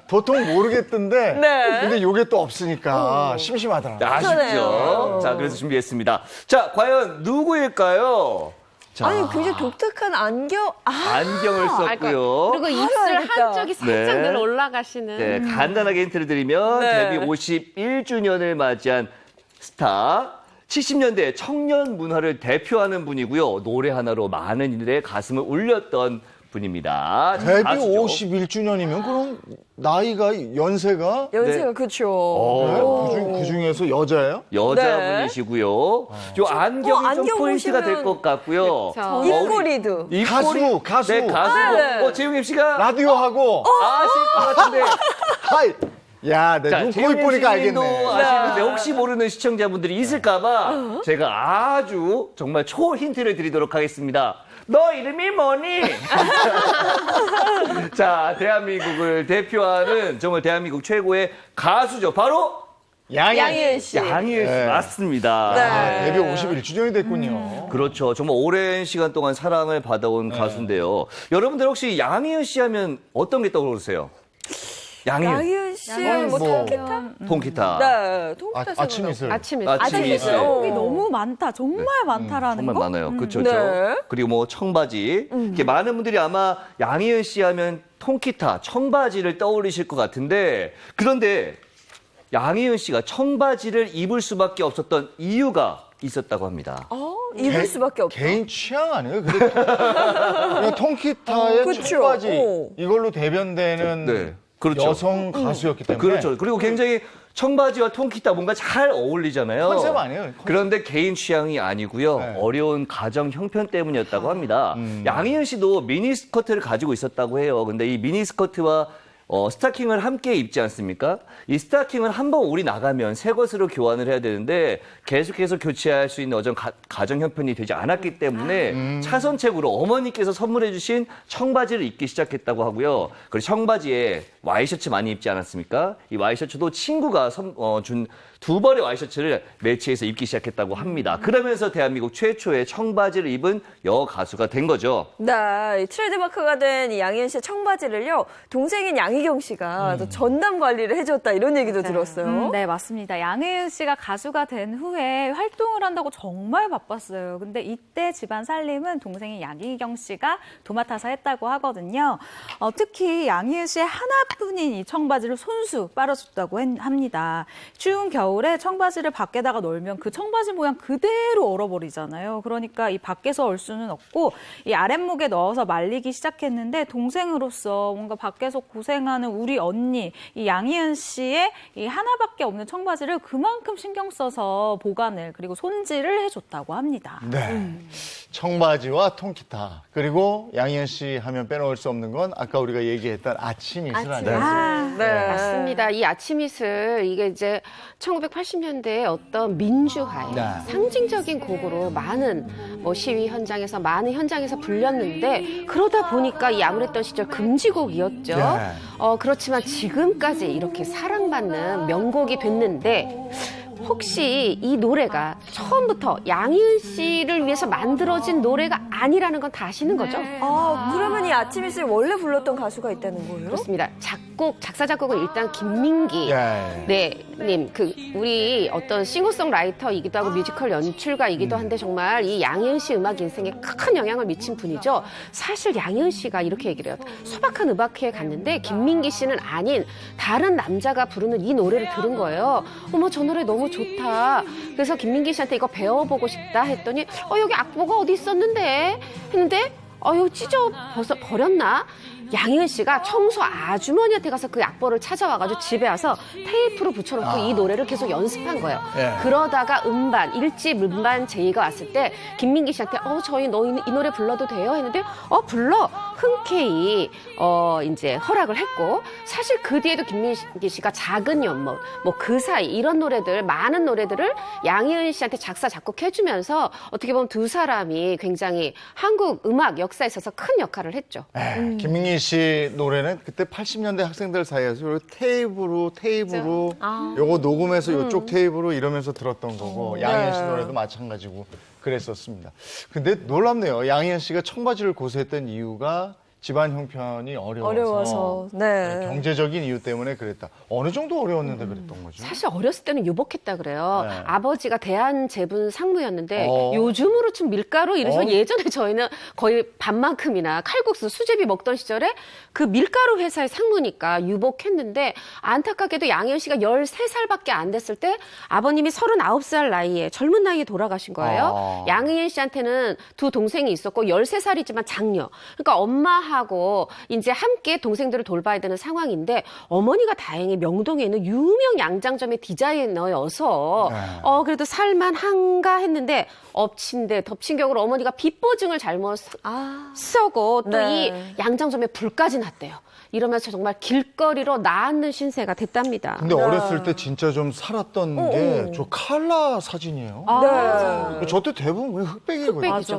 보통 모르겠던데 근데 요게 또 없으니까 심심하더라고요. 아쉽죠. 자, 그래서 준비했습니다. 자, 과연 누구일까요? 자, 굉장히 독특한 안경을 썼고요. 그리고 입술 한쪽이 살짝 늘 올라가시는. 네, 간단하게 힌트를 드리면 데뷔 51주년을 맞이한 스타, 70년대 청년 문화를 대표하는 분이고요. 노래 하나로 많은 이들의 가슴을 울렸던 분입니다. 데뷔 가수죠. 51주년이면 그럼 나이가 연세가 그렇죠. 그 중에서 여자예요? 여자분이시고요. 요 안경이 좀 포인트가 될 것 같고요. 입꼬리도. 가수. 네, 가수고. 재용 MC가 라디오 하고 아실 것 같은데. 야, 내 눈, 코, 입 보니까 알겠네. 아시는데 혹시 모르는 시청자분들이 있을까봐 제가 아주 정말 초 힌트를 드리도록 하겠습니다. 너 이름이 뭐니? 자, 대한민국을 대표하는 정말 대한민국 최고의 가수죠. 바로 양희은 씨. 양희은 씨 맞습니다. 데뷔 51주년이 됐군요. 그렇죠. 정말 오랜 시간 동안 사랑을 받아온 가수인데요. 여러분들 혹시 양희은 씨 하면 어떤 게 떠오르세요? 양희은 씨는 통기타? 통기타. 네, 통기타. 아침 이슬. 아침 이슬. 곡이 너무 많다. 정말 많다라는 정말 거? 많아요. 그렇죠. 네. 그리고 청바지. 이렇게 많은 분들이 아마 양희은 씨 하면 통기타, 청바지를 떠올리실 것 같은데 그런데 양희은 씨가 청바지를 입을 수밖에 없었던 이유가 있었다고 합니다. 입을 수밖에 없다. 개인 취향 아니에요? 그냥 통기타의 청바지 이걸로 대변되는 그렇죠. 여성 가수였기 때문에. 그렇죠. 그리고 굉장히 청바지와 통기타 뭔가 잘 어울리잖아요. 컨셉 아니에요? 그런데 개인 취향이 아니고요. 어려운 가정 형편 때문이었다고 합니다. 양희은 씨도 미니스커트를 가지고 있었다고 해요. 근데 이 미니스커트와 스타킹을 함께 입지 않습니까? 이 스타킹을 한번 올이 나가면 새 것으로 교환을 해야 되는데 계속해서 교체할 수 있는 가정 형편이 되지 않았기 때문에 차선책으로 어머니께서 선물해 주신 청바지를 입기 시작했다고 하고요. 그리고 청바지에 와이셔츠 많이 입지 않았습니까? 이 와이셔츠도 친구가 준 2벌의 와이셔츠를 매치해서 입기 시작했다고 합니다. 그러면서 대한민국 최초의 청바지를 입은 여가수가 된 거죠. 네, 이 트레이드마크가 된 이 양희은 씨의 청바지를요, 동생인 양희경 씨가 또 전담 관리를 해줬다 이런 얘기도 들었어요. 네, 맞습니다. 양희은 씨가 가수가 된 후에 활동을 한다고 정말 바빴어요. 근데 이때 집안 살림은 동생인 양희경 씨가 도맡아서 했다고 하거든요. 특히 양희은 씨의 하나뿐인 이 청바지를 손수 빨아줬다고 합니다. 추운 겨울에 청바지를 밖에다가 놀면 그 청바지 모양 그대로 얼어버리잖아요. 그러니까 이 밖에서 얼 수는 없고 이 아랫목에 넣어서 말리기 시작했는데 동생으로서 뭔가 밖에서 고생하는 우리 언니 이 양희은 씨의 이 하나밖에 없는 청바지를 그만큼 신경 써서 보관을 그리고 손질을 해줬다고 합니다. 네, 청바지와 통기타 그리고 양희은 씨 하면 빼놓을 수 없는 건 아까 우리가 얘기했던 아침 이슬 아니겠어요? 네. 맞습니다. 이 아침 이슬 이게 이제 1980년대의 어떤 민주화의 상징적인 곡으로 많은 시위 현장에서 많은 현장에서 불렸는데 그러다 보니까 이 암울했던 시절 금지곡이었죠. 그렇지만 지금까지 이렇게 사랑받는 명곡이 됐는데 혹시 이 노래가 처음부터 양희은 씨를 위해서 만들어진 노래가 아니라는 건 다 아시는 거죠? 그러면 이 아침 이슬 원래 불렀던 가수가 있다는 거예요? 그렇습니다. 작사, 작곡은 일단 김민기 님, 우리 어떤 싱어송라이터이기도 하고 뮤지컬 연출가이기도 한데 정말 이 양희은 씨 음악 인생에 큰 영향을 미친 분이죠. 사실 양희은 씨가 이렇게 얘기를 해요. 소박한 음악회에 갔는데 김민기 씨는 아닌 다른 남자가 부르는 이 노래를 들은 거예요. 어머, 저 노래 너무 좋다. 그래서 김민기 씨한테 이거 배워보고 싶다 했더니 여기 악보가 어디 있었는데 했는데 이거 찢어 버렸나? 양희은 씨가 청소 아주머니한테 가서 그 악보를 찾아와가지고 집에 와서 테이프로 붙여놓고 이 노래를 계속 연습한 거예요. 그러다가 일집 음반 제의가 왔을 때 김민기 씨한테 저희 너 이 노래 불러도 돼요? 했는데 불러 흔쾌히 이제 허락을 했고 사실 그 뒤에도 김민기 씨가 작은 연못 그 사이 이런 노래들 많은 노래들을 양희은 씨한테 작사 작곡해주면서 어떻게 보면 두 사람이 굉장히 한국 음악 역사에 있어서 큰 역할을 했죠. 김민기 씨 노래는 그때 80년대 학생들 사이에서 테이프로 요거 녹음해서 요쪽 테이프로 이러면서 들었던 거고 양희은 씨 노래도 마찬가지고 그랬었습니다. 근데 놀랍네요. 양희은 씨가 청바지를 고수했던 이유가 집안 형편이 어려워서. 경제적인 이유 때문에 그랬다. 어느 정도 어려웠는데 그랬던 거죠? 사실 어렸을 때는 유복했다 그래요. 아버지가 대한제분 상무였는데 요즘으로 좀 밀가루 이래서 예전에 저희는 거의 반만큼이나 칼국수, 수제비 먹던 시절에 그 밀가루 회사의 상무니까 유복했는데 안타깝게도 양희은 씨가 13살밖에 안 됐을 때 아버님이 39살 나이에 젊은 나이에 돌아가신 거예요. 양희은 씨한테는 두 동생이 있었고 13살이지만 장녀. 그러니까 엄마하고 이제 함께 동생들을 돌봐야 되는 상황인데 어머니가 다행히 명동에 있는 유명 양장점의 디자이너여서 그래도 살만한가 했는데 엎친 데 덮친 격으로 어머니가 빚보증을 잘못 쓰고 또 이 양장점에 불까지 났대요. 이러면서 정말 길거리로 나앉는 신세가 됐답니다. 근데 어렸을 때 진짜 좀 살았던 게 저 칼라 사진이에요. 저때 대부분 흑백이거든요. 맞아.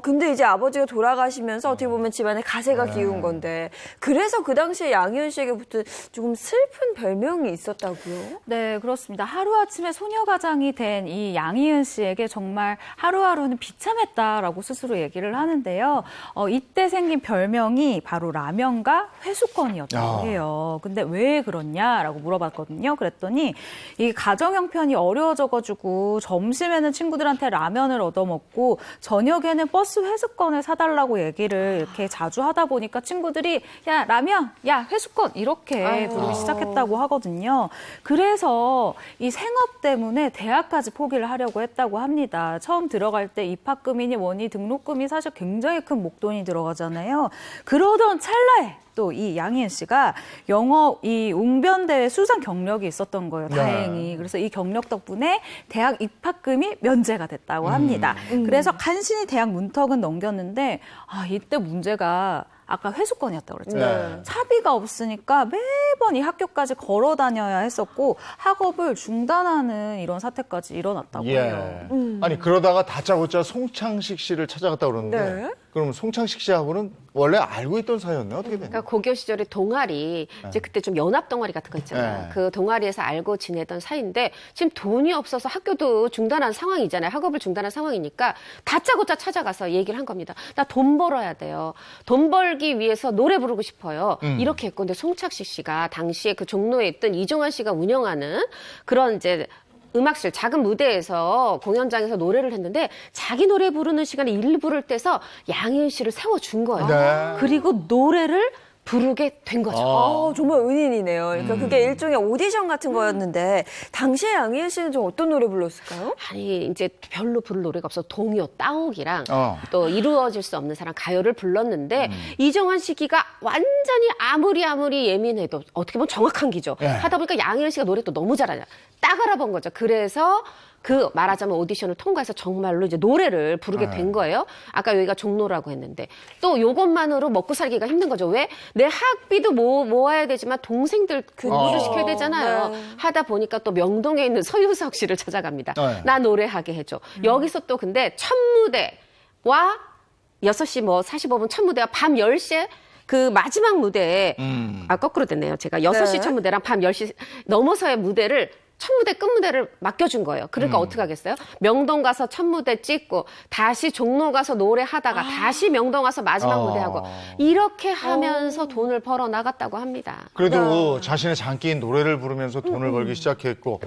근데 이제 아버지가 돌아가시면서 어떻게 보면 집안에 가세가 기운 건데 그래서 그 당시에 양희은 씨에게 붙은 조금 슬픈 별명이 있었다고요? 네, 그렇습니다. 하루아침에 소녀가장이 된 이 양희은 씨에게 정말 하루하루는 비참했다라고 스스로 얘기를 하는데요. 이때 생긴 별명이 바로 라면과 회수권이었다고 해요. 근데 왜 그렇냐라고 물어봤거든요. 그랬더니 이 가정 형편이 어려워져가지고 점심에는 친구들한테 라면을 얻어먹고 저녁에는 버스 회수권을 사달라고 얘기를 이렇게 자주 하다 보니까 친구들이 야 라면, 야 회수권 이렇게 부르기 시작했다고 하거든요. 그래서 이 생업 때문에 대학까지 포기를 하려고 했다고 합니다. 처음 들어갈 때 입학금이니 뭐니 등록금이 사실 굉장히 큰 목돈이 들어가잖아요. 그러던 찰나에 또 이 양희은 씨가 영어 이 웅변대회 수상 경력이 있었던 거예요. 다행히. 그래서 이 경력 덕분에 대학 입학금이 면제가 됐다고 합니다. 그래서 간신히 대학 문턱은 넘겼는데 이때 문제가 아까 회수권이었다고 그랬잖아요. 차비가 없으니까 매번 이 학교까지 걸어 다녀야 했었고 학업을 중단하는 이런 사태까지 일어났다고 해요. 아니 그러다가 다짜고짜 송창식 씨를 찾아갔다 그러는데 그럼 송창식 씨하고는 원래 알고 있던 사이였나요? 어떻게 됐나요? 그러니까 고교 시절에 동아리 이제 그때 좀 연합 동아리 같은 거 있잖아요. 그 동아리에서 알고 지내던 사이인데 지금 돈이 없어서 학교도 중단한 상황이잖아요. 학업을 중단한 상황이니까 다짜고짜 찾아가서 얘기를 한 겁니다. 나 돈 벌어야 돼요. 돈 벌기 위해서 노래 부르고 싶어요. 이렇게 했고 근데 송창식 씨가 당시에 그 종로에 있던 이종환 씨가 운영하는 그런 이제 음악실 작은 무대에서 공연장에서 노래를 했는데 자기 노래 부르는 시간에 일부를 떼서 양희은 씨를 세워준 거예요. 그리고 노래를 부르게 된 거죠. 정말 은인이네요. 그러니까 그게 일종의 오디션 같은 거였는데 당시에 양희은 씨는 좀 어떤 노래 불렀을까요? 아니 이제 별로 부를 노래가 없어 동요 따오기랑 또 이루어질 수 없는 사랑 가요를 불렀는데 이정환 시기가 완전히 아무리 예민해도 어떻게 보면 정확한 기죠. 하다 보니까 양희은 씨가 노래 또 너무 잘하냐 딱 알아본 거죠. 그래서 그 말하자면 오디션을 통과해서 정말로 이제 노래를 부르게 된 거예요. 아까 여기가 종로라고 했는데 또 요것만으로 먹고 살기가 힘든 거죠. 왜? 내 학비도 모아야 되지만 동생들 공부를 시켜야 되잖아요. 하다 보니까 또 명동에 있는 서유석 씨를 찾아갑니다. 나 노래하게 해줘. 여기서 또 근데 첫 무대와 6시 뭐 45분 첫 무대와 밤 10시에 그 마지막 무대에 거꾸로 됐네요. 제가 6시 첫 무대랑 밤 10시 넘어서의 무대를 첫 무대 끝 무대를 맡겨준 거예요. 그러니까 어떻게 하겠어요? 명동 가서 첫 무대 찍고 다시 종로 가서 노래하다가 다시 명동 가서 마지막 무대하고 이렇게 하면서 돈을 벌어 나갔다고 합니다. 그래도 자신의 장기인 노래를 부르면서 돈을 벌기 시작했고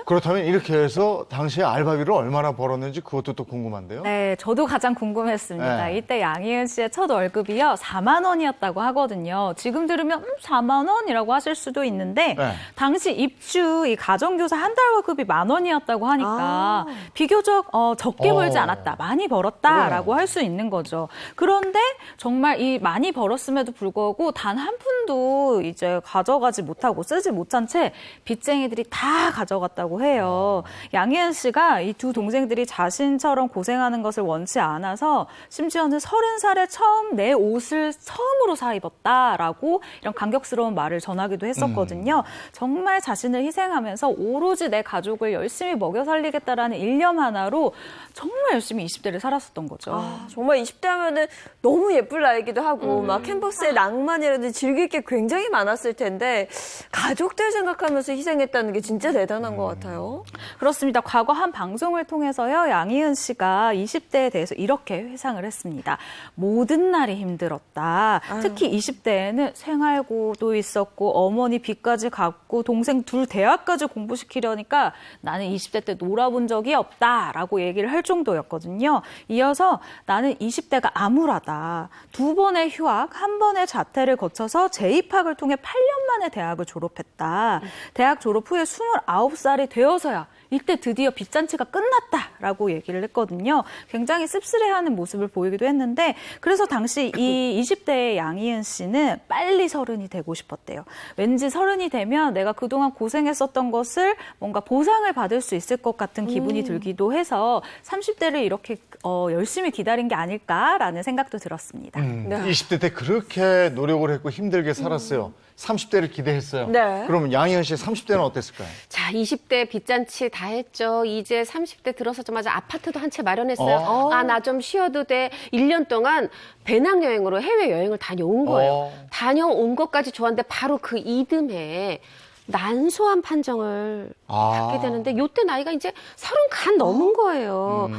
그렇다면 이렇게 해서 당시에 알바비를 얼마나 벌었는지 그것도 또 궁금한데요. 네, 저도 가장 궁금했습니다. 이때 양희은 씨의 첫 월급이요 4만 원이었다고 하거든요. 지금 들으면 4만 원이라고 하실 수도 있는데 당시 입주 이 가정교사 한 달 월급이 1만 원이었다고 하니까 비교적 적게 벌지 않았다, 많이 벌었다라고 할 수 있는 거죠. 그런데 정말 이 많이 벌었음에도 불구하고 단 한 푼도 이제 가져가지 못하고 쓰지 못한 채 빚쟁이들이 다 가져갔다고 해요. 양희은 씨가 이 두 동생들이 자신처럼 고생하는 것을 원치 않아서 심지어는 30살에 처음 내 옷을 처음으로 사 입었다라고 이런 감격스러운 말을 전하기도 했었거든요. 정말 자신을 희생하면서 오로지 내 가족을 열심히 먹여 살리겠다라는 일념 하나로 정말 열심히 20대를 살았었던 거죠. 정말 20대 하면은 너무 예쁠 나이기도 하고 막 캠퍼스의 낭만이라든지 즐길 게 굉장히 많았을 텐데 가족들 생각하면서 희생했다는 게 진짜 대단한 것 같아요. 그렇습니다. 과거 한 방송을 통해서요. 양희은 씨가 20대에 대해서 이렇게 회상을 했습니다. 모든 날이 힘들었다. 특히 20대에는 생활고도 있었고 어머니 빚까지 갚고 동생 둘 대학까지 공부시키려니까 나는 20대 때 놀아본 적이 없다라고 얘기를 할 정도였거든요. 이어서 나는 20대가 암울하다. 2번의 휴학, 1번의 자퇴를 거쳐서 재입학을 통해 8년 만에 대학을 졸업했다. 대학 졸업 후에 29살이 되어서야 이때 드디어 빚잔치가 끝났다라고 얘기를 했거든요. 굉장히 씁쓸해하는 모습을 보이기도 했는데 그래서 당시 이 20대의 양희은 씨는 빨리 30이 되고 싶었대요. 왠지 30이 되면 내가 그동안 고생했었던 것을 뭔가 보상을 받을 수 있을 것 같은 기분이 들기도 해서 30대를 이렇게 열심히 기다린 게 아닐까라는 생각도 들었습니다. 20대 때 그렇게 노력을 했고 힘들게 살았어요. 30대를 기대했어요. 그럼 양희은 씨 30대는 어땠을까요? 자, 20대 빚잔치 다 했죠. 이제 30대 들어서자마자 아파트도 한 채 마련했어요. 나 좀 쉬어도 돼. 1년 동안 배낭여행으로 해외여행을 다녀온 거예요. 다녀온 것까지 좋았는데 바로 그 이듬해 난소암 판정을 받게 되는데 요때 나이가 이제 30 간 넘은 거예요.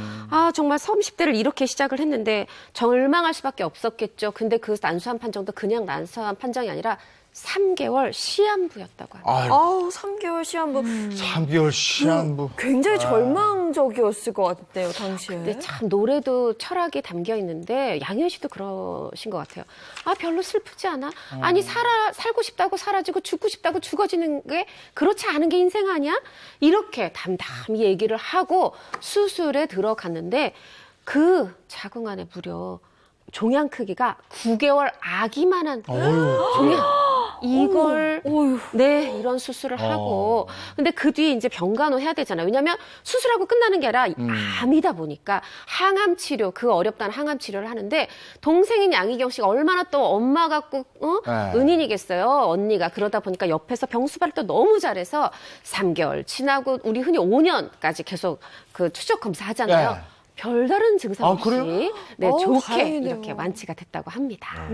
정말 30대를 이렇게 시작을 했는데 절망할 수밖에 없었겠죠. 근데 그 난소암 판정도 그냥 난소암 판정이 아니라 3개월 시한부였다고 합니다. 3개월 시한부. 3개월 시한부. 굉장히 절망적이었을 것 같아요, 당시에. 근데 참 노래도 철학이 담겨 있는데 양희은 씨도 그러신 것 같아요. 별로 슬프지 않아? 아니 살고 싶다고 사라지고 죽고 싶다고 죽어지는 게 그렇지 않은 게 인생 아니야? 이렇게 담담히 얘기를 하고 수술에 들어갔는데 그 자궁 안에 무려 종양 크기가 9개월 아기만한 종양. 이걸 네 이런 수술을 하고 근데 그 뒤에 이제 병간호 해야 되잖아요. 왜냐하면 수술하고 끝나는 게 아니라 암이다 보니까 항암 치료 그 어렵다는 항암 치료를 하는데 동생인 양희경 씨가 얼마나 또 엄마 같고 은인이겠어요. 언니가 그러다 보니까 옆에서 병수발을 또 너무 잘해서 3개월 지나고 우리 흔히 5년까지 계속 그 추적 검사 하잖아요. 별다른 증상 없이 네, 좋게 다행이네요. 이렇게 완치가 됐다고 합니다.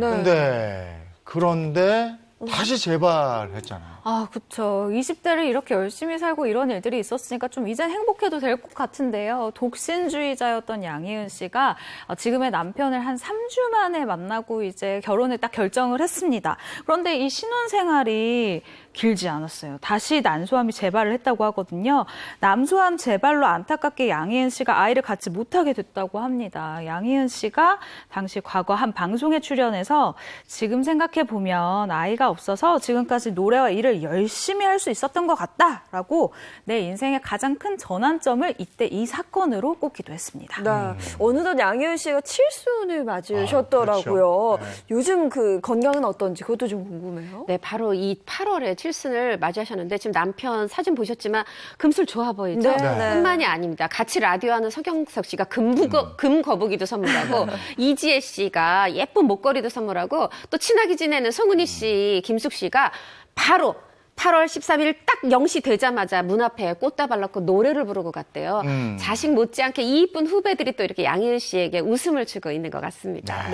그런데 다시 재발했잖아요. 아, 그쵸. 20대를 이렇게 열심히 살고 이런 일들이 있었으니까 좀 이젠 행복해도 될 것 같은데요. 독신주의자였던 양희은 씨가 지금의 남편을 한 3주 만에 만나고 이제 결혼을 딱 결정을 했습니다. 그런데 이 신혼생활이 길지 않았어요. 다시 난소암이 재발을 했다고 하거든요. 남소암 재발로 안타깝게 양희은 씨가 아이를 갖지 못하게 됐다고 합니다. 양희은 씨가 당시 과거 한 방송에 출연해서 지금 생각해보면 아이가 없어서 지금까지 노래와 일을 열심히 할 수 있었던 것 같다라고 내 인생의 가장 큰 전환점을 이때 이 사건으로 꼽기도 했습니다. 네. 어느덧 양희은 씨가 칠순을 맞으셨더라고요. 그렇죠. 요즘 그 건강은 어떤지 그것도 좀 궁금해요. 네, 바로 이 8월에 칠순을 맞이하셨는데 지금 남편 사진 보셨지만 금술 좋아 보이죠? 네. 뿐만이 아닙니다. 같이 라디오하는 서경석 씨가 금 거북이도 선물하고 이지혜 씨가 예쁜 목걸이도 선물하고 또 친하게 지내는 송은희 씨, 김숙 씨가 바로 8월 13일 딱 0시 되자마자 문 앞에 꽃다발 넣고 노래를 부르고 갔대요. 자식 못지않게 이쁜 후배들이 또 이렇게 양희은 씨에게 웃음을 주고 있는 것 같습니다.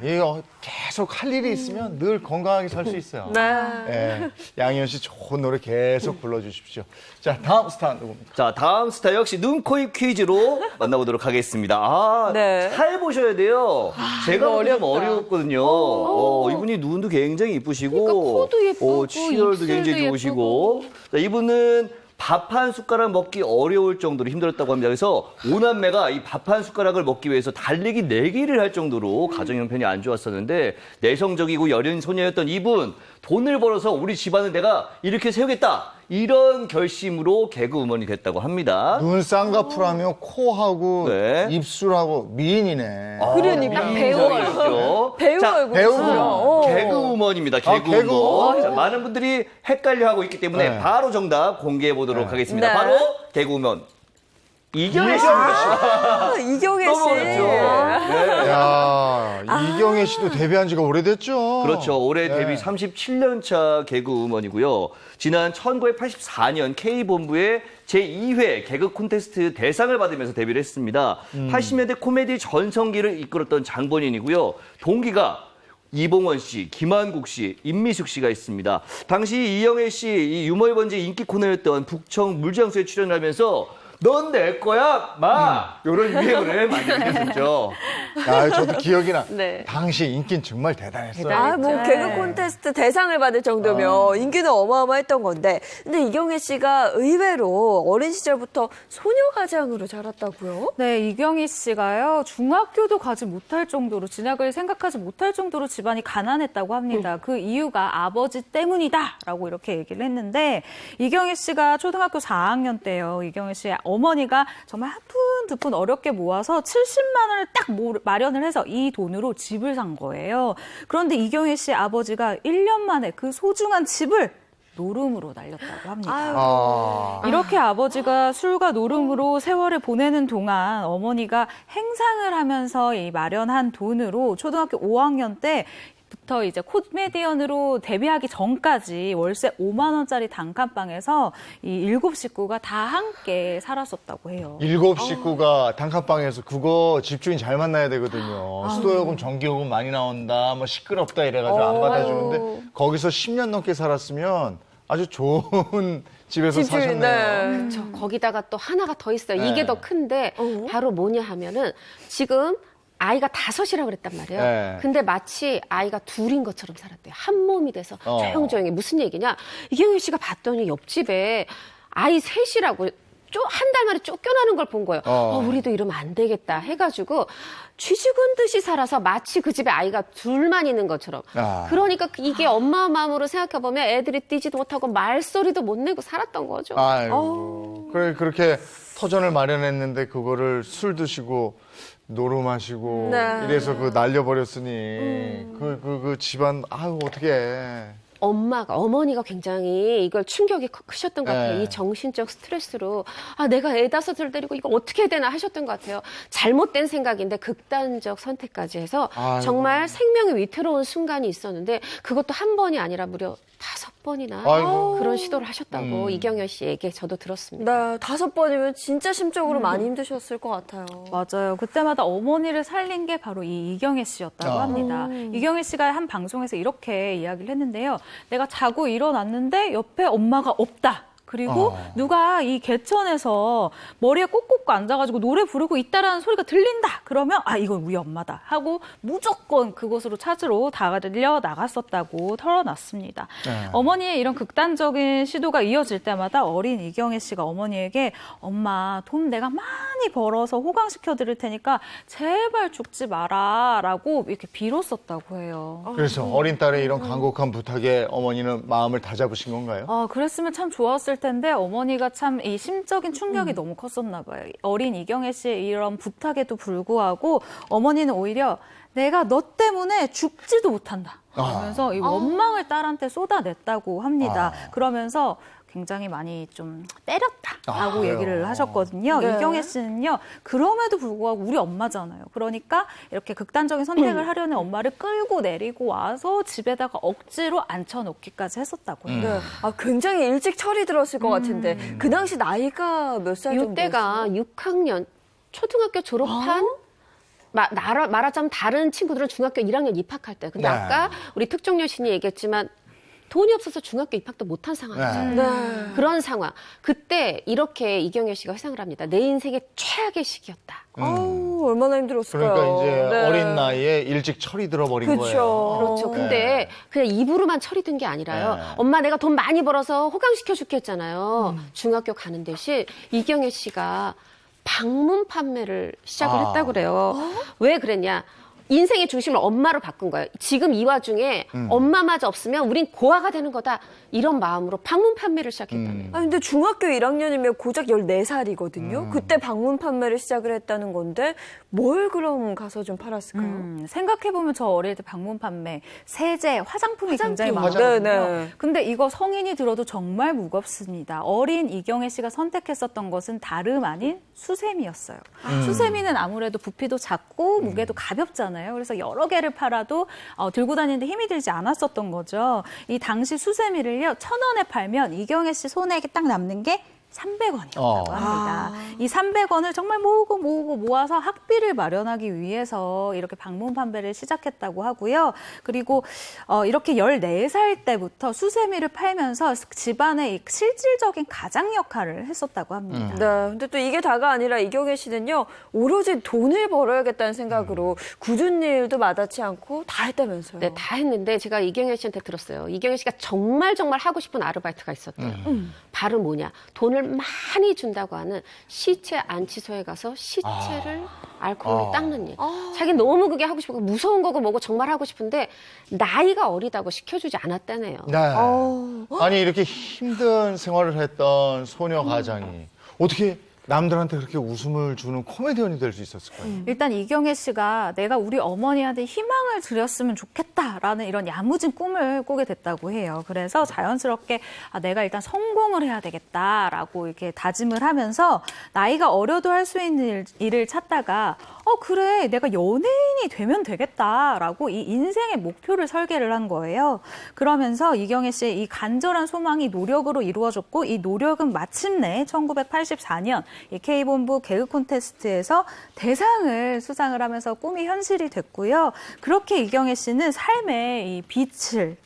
이거 계속 할 일이 있으면 늘 건강하게 살 수 있어요. 네. 양희은 씨 좋은 노래 계속 불러주십시오. 자, 다음 스타 누굽니까? 자, 다음 스타 역시 눈, 코, 입 퀴즈로 만나보도록 하겠습니다. 잘 보셔야 돼요. 제가 보기 좀 어려웠거든요. 이분이 눈도 굉장히 이쁘시고, 코도 예쁘고, 치열도 굉장히 좋으시고, 자, 이분은 밥 한 숟가락 먹기 어려울 정도로 힘들었다고 합니다. 그래서 오남매가 이 밥 한 숟가락을 먹기 위해서 달리기 4개를 할 정도로 가정 형편이 안 좋았었는데 내성적이고 여린 소녀였던 이분 돈을 벌어서 우리 집안을 내가 이렇게 세우겠다. 이런 결심으로 개그우먼이 됐다고 합니다. 눈 쌍꺼풀하며 코하고 입술하고 미인이네. 그러니까 배우 얼굴이죠. 배우 얼굴이죠. 개그우먼입니다. 개그우먼. 자, 많은 분들이 헷갈려하고 있기 때문에 바로 정답 공개해 보도록 하겠습니다. 바로 개그우먼 이경애 씨입니다. 이경애 씨. 너무 어렵죠. 야, 이경애 씨도 데뷔한 지가 오래됐죠. 그렇죠. 올해 데뷔 37년 차 개그우먼이고요. 지난 1984년 K본부의 제2회 개그 콘테스트 대상을 받으면서 데뷔를 했습니다. 80년대 코미디 전성기를 이끌었던 장본인이고요. 동기가 이봉원 씨, 김한국 씨, 임미숙 씨가 있습니다. 당시 이경애 씨 이 유머의 번째 인기 코너였던 북청 물장수에 출연을 하면서 넌 내 거야, 마! 이런 유행을 많이 느꼈었죠. 야, 저도 기억이 나. 당시 인기는 정말 대단했어요. 개그 콘테스트 대상을 받을 정도면 인기는 어마어마했던 건데. 근데 이경애 씨가 의외로 어린 시절부터 소녀가장으로 자랐다고요? 네, 이경희 씨가요, 중학교도 가지 못할 정도로, 진학을 생각하지 못할 정도로 집안이 가난했다고 합니다. 그 이유가 아버지 때문이다라고 이렇게 얘기를 했는데, 이경희 씨가 초등학교 4학년 때요, 이경희 씨의 어머니가 정말 한 푼 두 푼 어렵게 모아서 70만 원을 딱 마련을 해서 이 돈으로 집을 산 거예요. 그런데 이경희 씨 아버지가 1년 만에 그 소중한 집을 노름으로 날렸다고 합니다. 이렇게 아버지가 술과 노름으로 세월을 보내는 동안 어머니가 행상을 하면서 이 마련한 돈으로 초등학교 5학년 때부터 이제 코미디언으로 데뷔하기 전까지 월세 5만 원짜리 단칸방에서 이 7식구가 다 함께 살았었다고 해요. 7식구가 단칸방에서 그거 집주인 잘 만나야 되거든요. 수도요금, 전기요금 많이 나온다, 뭐 시끄럽다 이래가지고 안 받아주는데 거기서 10년 넘게 살았으면 아주 좋은 집에서 사셨네요. 그렇죠. 거기다가 또 하나가 더 있어요. 이게 더 큰데 바로 뭐냐 하면은 지금 아이가 5이라고 그랬단 말이에요. 근데 마치 아이가 둘인 것처럼 살았대요. 한 몸이 돼서 조용조용히. 무슨 얘기냐? 이경희 씨가 봤더니 옆집에 아이 3이라고 한 달 만에 쫓겨나는 걸 본 거예요. 우리도 이러면 안 되겠다 해가지고 쥐죽은 듯이 살아서 마치 그 집에 아이가 둘만 있는 것처럼. 그러니까 이게 엄마 마음으로 생각해보면 애들이 뛰지도 못하고 말소리도 못 내고 살았던 거죠. 아이고. 그렇게 터전을 마련했는데 그거를 술 드시고 노름하시고 이래서 그 날려버렸으니 그 집안 아유 어떡해. 어머니가 굉장히 이걸 충격이 크셨던 것 같아요. 네. 이 정신적 스트레스로 내가 애 다섯을 데리고 이거 어떻게 해야 되나 하셨던 것 같아요. 잘못된 생각인데 극단적 선택까지 해서 아이고. 정말 생명이 위태로운 순간이 있었는데 그것도 한 번이 아니라 무려 5번이나 아이고. 그런 시도를 하셨다고 이경열 씨에게 저도 들었습니다. 네, 5번이면 진짜 심적으로 많이 힘드셨을 것 같아요. 맞아요. 그때마다 어머니를 살린 게 바로 이 이경혜 씨였다고 합니다. 이경혜 씨가 한 방송에서 이렇게 이야기를 했는데요. 내가 자고 일어났는데 옆에 엄마가 없다. 그리고 누가 이 개천에서 머리에 꼭 꽂고 앉아가지고 노래 부르고 있다라는 소리가 들린다. 그러면 이건 우리 엄마다 하고 무조건 그곳으로 찾으러 달려 나갔었다고 털어놨습니다. 어머니의 이런 극단적인 시도가 이어질 때마다 어린 이경혜 씨가 어머니에게 엄마 돈 내가 많이 벌어서 호강시켜 드릴 테니까 제발 죽지 마라 라고 이렇게 빌었었다고 해요. 그래서 어린 딸의 이런 간곡한 부탁에 어머니는 마음을 다잡으신 건가요? 그랬으면 참 좋았을 텐데 어머니가 참 이 심적인 충격이 너무 컸었나 봐요. 어린 이경혜 씨의 이런 부탁에도 불구하고 어머니는 오히려 내가 너 때문에 죽지도 못한다. 그러면서 이 원망을 딸한테 쏟아냈다고 합니다. 그러면서 굉장히 많이 좀 때렸다라고 얘기를 하셨거든요. 네. 이경혜 씨는요. 그럼에도 불구하고 우리 엄마잖아요. 그러니까 이렇게 극단적인 선택을 하려는 엄마를 끌고 내리고 와서 집에다가 억지로 앉혀놓기까지 했었다고요. 네. 굉장히 일찍 철이 들었을 것 같은데 그 당시 나이가 몇 살 정도였어요? 이때가 6학년 초등학교 졸업한 말하자면 다른 친구들은 중학교 1학년 입학할 때. 근데 아까 우리 특종 여신이 얘기했지만 돈이 없어서 중학교 입학도 못한 상황이잖아요. 그런 상황. 그때 이렇게 이경혜 씨가 회상을 합니다. 내 인생의 최악의 시기였다. 얼마나 힘들었을까요? 그러니까 이제 어린 나이에 일찍 철이 들어버린 거예요. 그렇죠. 근데 그냥 입으로만 철이 든 게 아니라요. 엄마 내가 돈 많이 벌어서 호강시켜 줄게 했잖아요. 중학교 가는 대신 이경혜 씨가 방문 판매를 시작을 했다고 그래요. 왜 그랬냐? 인생의 중심을 엄마로 바꾼 거예요. 지금 이 와중에 엄마마저 없으면 우린 고아가 되는 거다. 이런 마음으로 방문 판매를 시작했다는 거예요. 근데 중학교 1학년이면 고작 14살이거든요. 그때 방문 판매를 시작을 했다는 건데 뭘 그럼 가서 좀 팔았을까요? 생각해보면 저 어릴 때 방문 판매, 세제, 화장품이 굉장히 많거든요. 네. 근데 이거 성인이 들어도 정말 무겁습니다. 어린 이경혜 씨가 선택했었던 것은 다름 아닌 수세미였어요. 수세미는 아무래도 부피도 작고 무게도 가볍잖아요. 그래서 여러 개를 팔아도 들고 다니는데 힘이 들지 않았었던 거죠. 이 당시 수세미를요 1,000원에 팔면 이경혜 씨 손에 딱 남는 게 300원이었다고 합니다. 이 300원을 정말 모아서 학비를 마련하기 위해서 이렇게 방문 판매를 시작했다고 하고요. 그리고 이렇게 14살 때부터 수세미를 팔면서 집안의 실질적인 가장 역할을 했었다고 합니다. 네, 근데 또 이게 다가 아니라 이경혜 씨는요, 오로지 돈을 벌어야겠다는 생각으로 굳은 일도 마다치 않고 다 했다면서요. 네, 다 했는데 제가 이경혜 씨한테 들었어요. 이경혜 씨가 정말 하고 싶은 아르바이트가 있었대요. 바로 뭐냐? 돈을 많이 준다고 하는 시체 안치소에 가서 시체를 알코올에 닦는 일. 자기는 너무 그게 하고 싶고 무서운 거고 뭐고 정말 하고 싶은데 나이가 어리다고 시켜주지 않았다네요. 네. 아니 이렇게 힘든 생활을 했던 소녀 가장이 어떻게 남들한테 그렇게 웃음을 주는 코미디언이 될 수 있었을까요? 일단 이경혜 씨가 내가 우리 어머니한테 희망을 드렸으면 좋겠다라는 이런 야무진 꿈을 꾸게 됐다고 해요. 그래서 자연스럽게 내가 일단 성공을 해야 되겠다라고 이렇게 다짐을 하면서 나이가 어려도 할 수 있는 일을 찾다가 그래 내가 연예인이 되면 되겠다라고 이 인생의 목표를 설계를 한 거예요. 그러면서 이경혜 씨의 이 간절한 소망이 노력으로 이루어졌고 이 노력은 마침내 1984년 이 K본부 개그 콘테스트에서 대상을 수상을 하면서 꿈이 현실이 됐고요. 그렇게 이경혜 씨는 삶의 이 빛을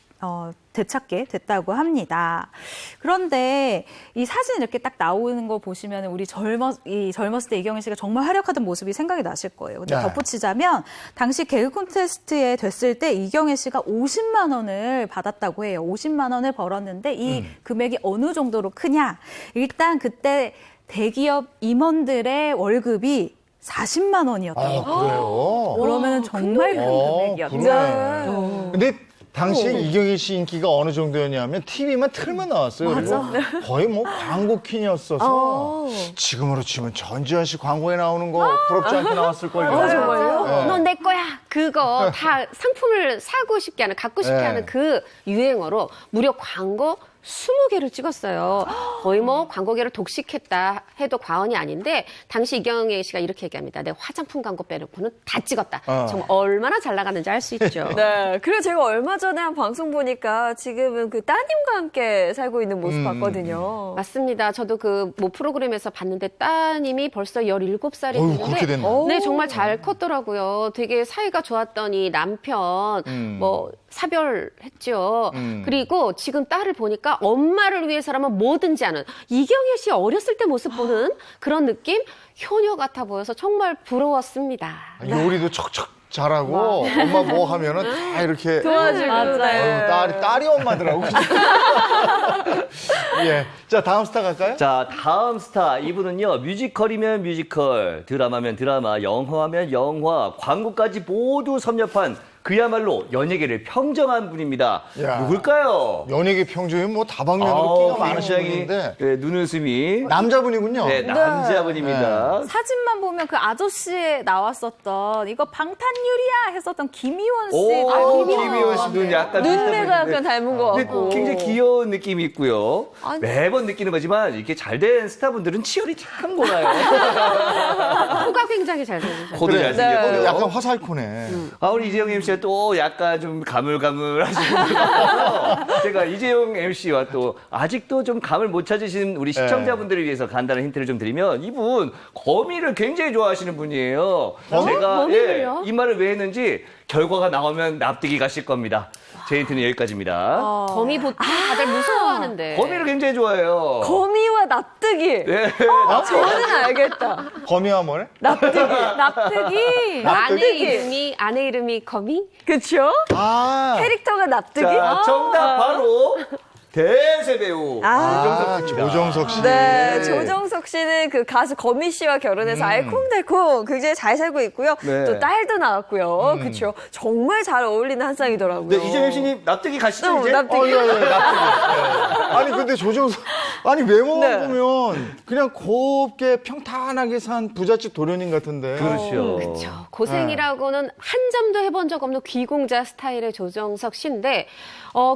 되찾게 됐다고 합니다. 그런데 이 사진 이렇게 딱 나오는 거 보시면 우리 젊었을 때 이경혜 씨가 정말 활약하던 모습이 생각이 나실 거예요. 근데 덧붙이자면 당시 개그 콘테스트에 됐을 때 이경혜 씨가 50만 원을 받았다고 해요. 50만 원을 벌었는데 이 금액이 어느 정도로 크냐? 일단 그때 대기업 임원들의 월급이 40만 원이었다고. 그래요? 그러면 정말 큰 금액이었죠. 근데 당시에 이경혜 씨 인기가 어느 정도였냐면 TV만 틀면 나왔어요. 그리고 거의 뭐 광고 퀸이었어서 지금으로 치면 전지현 씨 광고에 나오는 거 부럽지 않게 나왔을걸요. 정말요? 넌 내 거야. 그거 다 상품을 사고 싶게 하는, 갖고 싶게 하는 그 유행어로 무려 광고 20개를 찍었어요. 거의 뭐 광고계를 독식했다 해도 과언이 아닌데 당시 이경혜 씨가 이렇게 얘기합니다. 내 화장품 광고 빼놓고는 다 찍었다. 정말 얼마나 잘 나갔는지 알 수 있죠. 네. 그리고 제가 얼마 전에 한 방송 보니까 지금은 그 따님과 함께 살고 있는 모습 봤거든요. 맞습니다. 저도 그 뭐 프로그램에서 봤는데 따님이 벌써 17살이 그렇게 됐는데 됐나요? 네, 정말 잘 컸더라고요. 되게 사이가 좋았더니 남편 뭐 사별했죠. 그리고 지금 딸을 보니까 엄마를 위해서라면 뭐든지 하는 이경혜 씨 어렸을 때 모습 보는 그런 느낌? 효녀 같아 보여서 정말 부러웠습니다. 요리도 척척 잘하고 엄마 뭐 하면은 다 이렇게 도와주고. 맞아요. 딸이 엄마더라고. 예. 자, 다음 스타 갈까요? 자, 다음 스타. 이분은요, 뮤지컬이면 뮤지컬, 드라마면 드라마, 영화면 영화, 광고까지 모두 섭렵한 그야말로 연예계를 평정한 분입니다. 야. 누굴까요? 연예계 평정이 뭐 다방면으로 끼가 많으신 굉장히, 분인데. 네, 눈웃음이. 남자분이군요. 네, 남자분입니다. 사진만 보면 그 아저씨에 나왔었던 이거 방탄유리야 했었던 김희원 씨. 오, 김희원 씨도 약간 눈매가 약간 닮은 것 같고. 굉장히 귀여운 느낌이 있고요. 아니. 매번 느끼는 거지만 이렇게 잘된 스타분들은 치열이 참 고나요. 코가 굉장히 잘생기셨어요. 코도 잘생겼고요. 약간 화살코네. 아, 우리 이재용 MC가 또 약간 좀 가물가물 하시는 분 같아서 제가 이재용 MC와 또 아직도 좀 감을 못 찾으신 우리 시청자분들을 위해서 간단한 힌트를 좀 드리면 이분 거미를 굉장히 좋아하시는 분이에요. 제가 거미를요? 이 말을 왜 했는지 결과가 나오면 납득이 가실 겁니다. 제 힌트는 여기까지입니다. 거미 보통 다들 무서워하는데. 거미를 굉장히 좋아해요. 거미와 납득이. 네. 저는 알겠다. 거미와 뭐래? 납득이. 아내 이름이 거미? 그쵸? 아. 캐릭터가 납득이? 자, 정답 바로 대세 배우 조정석 씨. 네, 조정석 씨는 그 가수 거미 씨와 결혼해서 알콩달콩 굉장히 잘 살고 있고요. 네. 또 딸도 낳았고요. 그렇죠. 정말 잘 어울리는 한 쌍이더라고요. 네, 이재용 MC님 납득이 가시죠, 이제? 납득이. 납득이. 아니, 근데 조정석, 아니, 외모만 보면 그냥 곱게 평탄하게 산 부잣집 도련님 같은데. 그렇죠. 그렇죠. 고생이라고는 한 점도 해본 적 없는 귀공자 스타일의 조정석 씨인데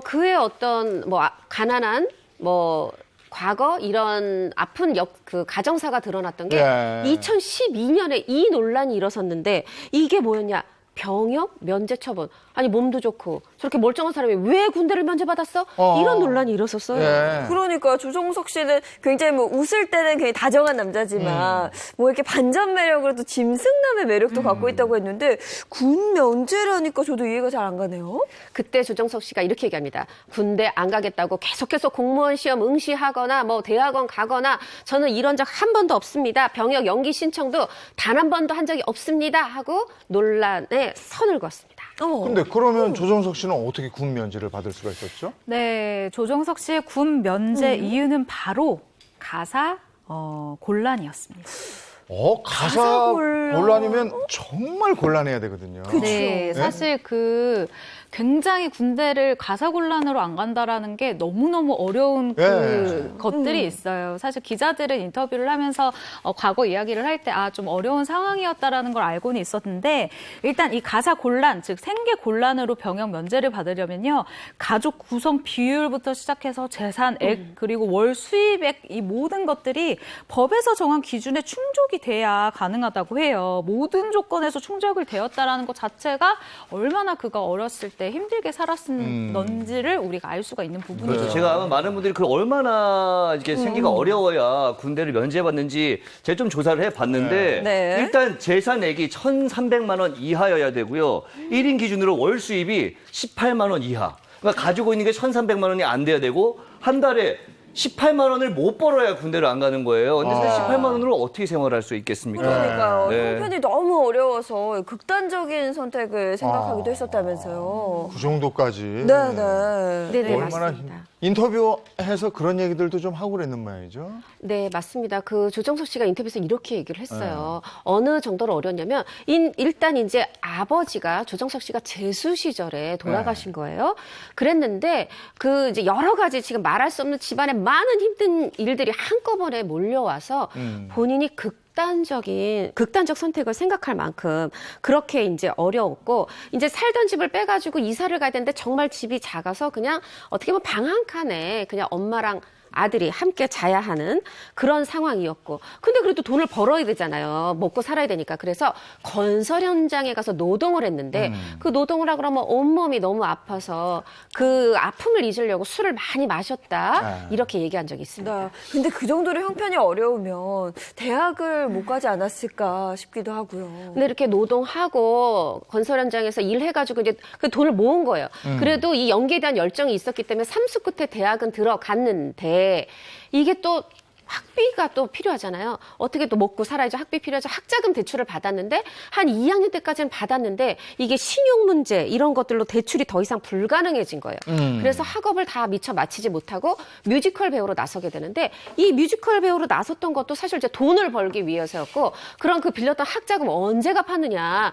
그의 어떤 뭐 가난한 뭐 과거 이런 아픈 그 가정사가 드러났던 게 2012년에 이 논란이 일어섰는데 이게 뭐였냐? 병역 면제 처분. 아니 몸도 좋고 저렇게 멀쩡한 사람이 왜 군대를 면제받았어? 이런 논란이 일어섰어요. 그러니까 조정석 씨는 굉장히 뭐 웃을 때는 굉장히 다정한 남자지만 뭐 이렇게 반전 매력으로 또 짐승남의 매력도 갖고 있다고 했는데 군 면제라니까 저도 이해가 잘 안 가네요. 그때 조정석 씨가 이렇게 얘기합니다. 군대 안 가겠다고 계속해서 공무원 시험 응시하거나 뭐 대학원 가거나 저는 이런 적 한 번도 없습니다. 병역 연기 신청도 단 한 번도 한 적이 없습니다. 하고 논란에 선을 그었습니다. 근데 그러면 조정석 씨는 어떻게 군 면제를 받을 수가 있었죠? 네, 조정석 씨의 군 면제 이유는 바로 가사 곤란이었습니다. 가사 곤란이면 정말 곤란해야 되거든요. 네, 사실 굉장히 군대를 가사 곤란으로 안 간다라는 게 너무너무 어려운 것들이 있어요. 사실 기자들은 인터뷰를 하면서 과거 이야기를 할 때 좀 어려운 상황이었다라는 걸 알고는 있었는데 일단 이 가사 곤란, 즉 생계 곤란으로 병역 면제를 받으려면요. 가족 구성 비율부터 시작해서 재산액 그리고 월 수입액 이 모든 것들이 법에서 정한 기준에 충족이 돼야 가능하다고 해요. 모든 조건에서 충족을 되었다라는 것 자체가 얼마나 그가 어렸을 때 힘들게 살았는지를 우리가 알 수가 있는 부분이죠. 그렇죠. 제가 아마 많은 분들이 그얼마나 이렇게 생기가 어려워야 군대를 면제받는지 제가 좀 조사를 해봤는데 일단 재산액이 1,300만 원 이하여야 되고요. 1인 기준으로 월 수입이 18만 원 이하. 그러니까 가지고 있는 게 1,300만 원이 안 돼야 되고 한 달에 18만 원을 못 벌어야 군대를 안 가는 거예요. 근데 사실 18만 원으로 어떻게 생활할 수 있겠습니까? 그러니까요. 네. 형편이 너무 어려워서 극단적인 선택을 생각하기도 했었다면서요. 그 정도까지. 네네. 얼마나 맞습니다. 인터뷰해서 그런 얘기들도 좀 하고 그랬는 모양이죠. 네, 맞습니다. 그 조정석 씨가 인터뷰에서 이렇게 얘기를 했어요. 어느 정도로 어려웠냐면 일단 이제 아버지가 조정석 씨가 재수 시절에 돌아가신 거예요. 그랬는데 그 이제 여러 가지 지금 말할 수 없는 집안의 많은 힘든 일들이 한꺼번에 몰려와서 본인이 극단적 선택을 생각할 만큼 그렇게 이제 어려웠고, 이제 살던 집을 빼가지고 이사를 가야 되는데 정말 집이 작아서 그냥 어떻게 보면 방 한 칸에 그냥 엄마랑 아들이 함께 자야 하는 그런 상황이었고, 근데 그래도 돈을 벌어야 되잖아요. 먹고 살아야 되니까. 그래서 건설 현장에 가서 노동을 했는데 그 노동을 하고 그러면 온몸이 너무 아파서 그 아픔을 잊으려고 술을 많이 마셨다. 이렇게 얘기한 적이 있습니다. 근데 그 정도로 형편이 어려우면 대학을 못 가지 않았을까 싶기도 하고요. 근데 이렇게 노동하고 건설 현장에서 일해가지고 이제 그 돈을 모은 거예요. 그래도 이 연기에 대한 열정이 있었기 때문에 삼수 끝에 대학은 들어갔는데, 이게 또 학비가 또 필요하잖아요. 어떻게 또 먹고 살아야죠. 학비 필요하죠. 학자금 대출을 받았는데 한 2학년 때까지는 받았는데 이게 신용 문제 이런 것들로 대출이 더 이상 불가능해진 거예요. 그래서 학업을 다 미처 마치지 못하고 뮤지컬 배우로 나서게 되는데, 이 뮤지컬 배우로 나섰던 것도 사실 이제 돈을 벌기 위해서였고, 그런 그 빌렸던 학자금 언제 갚았느냐.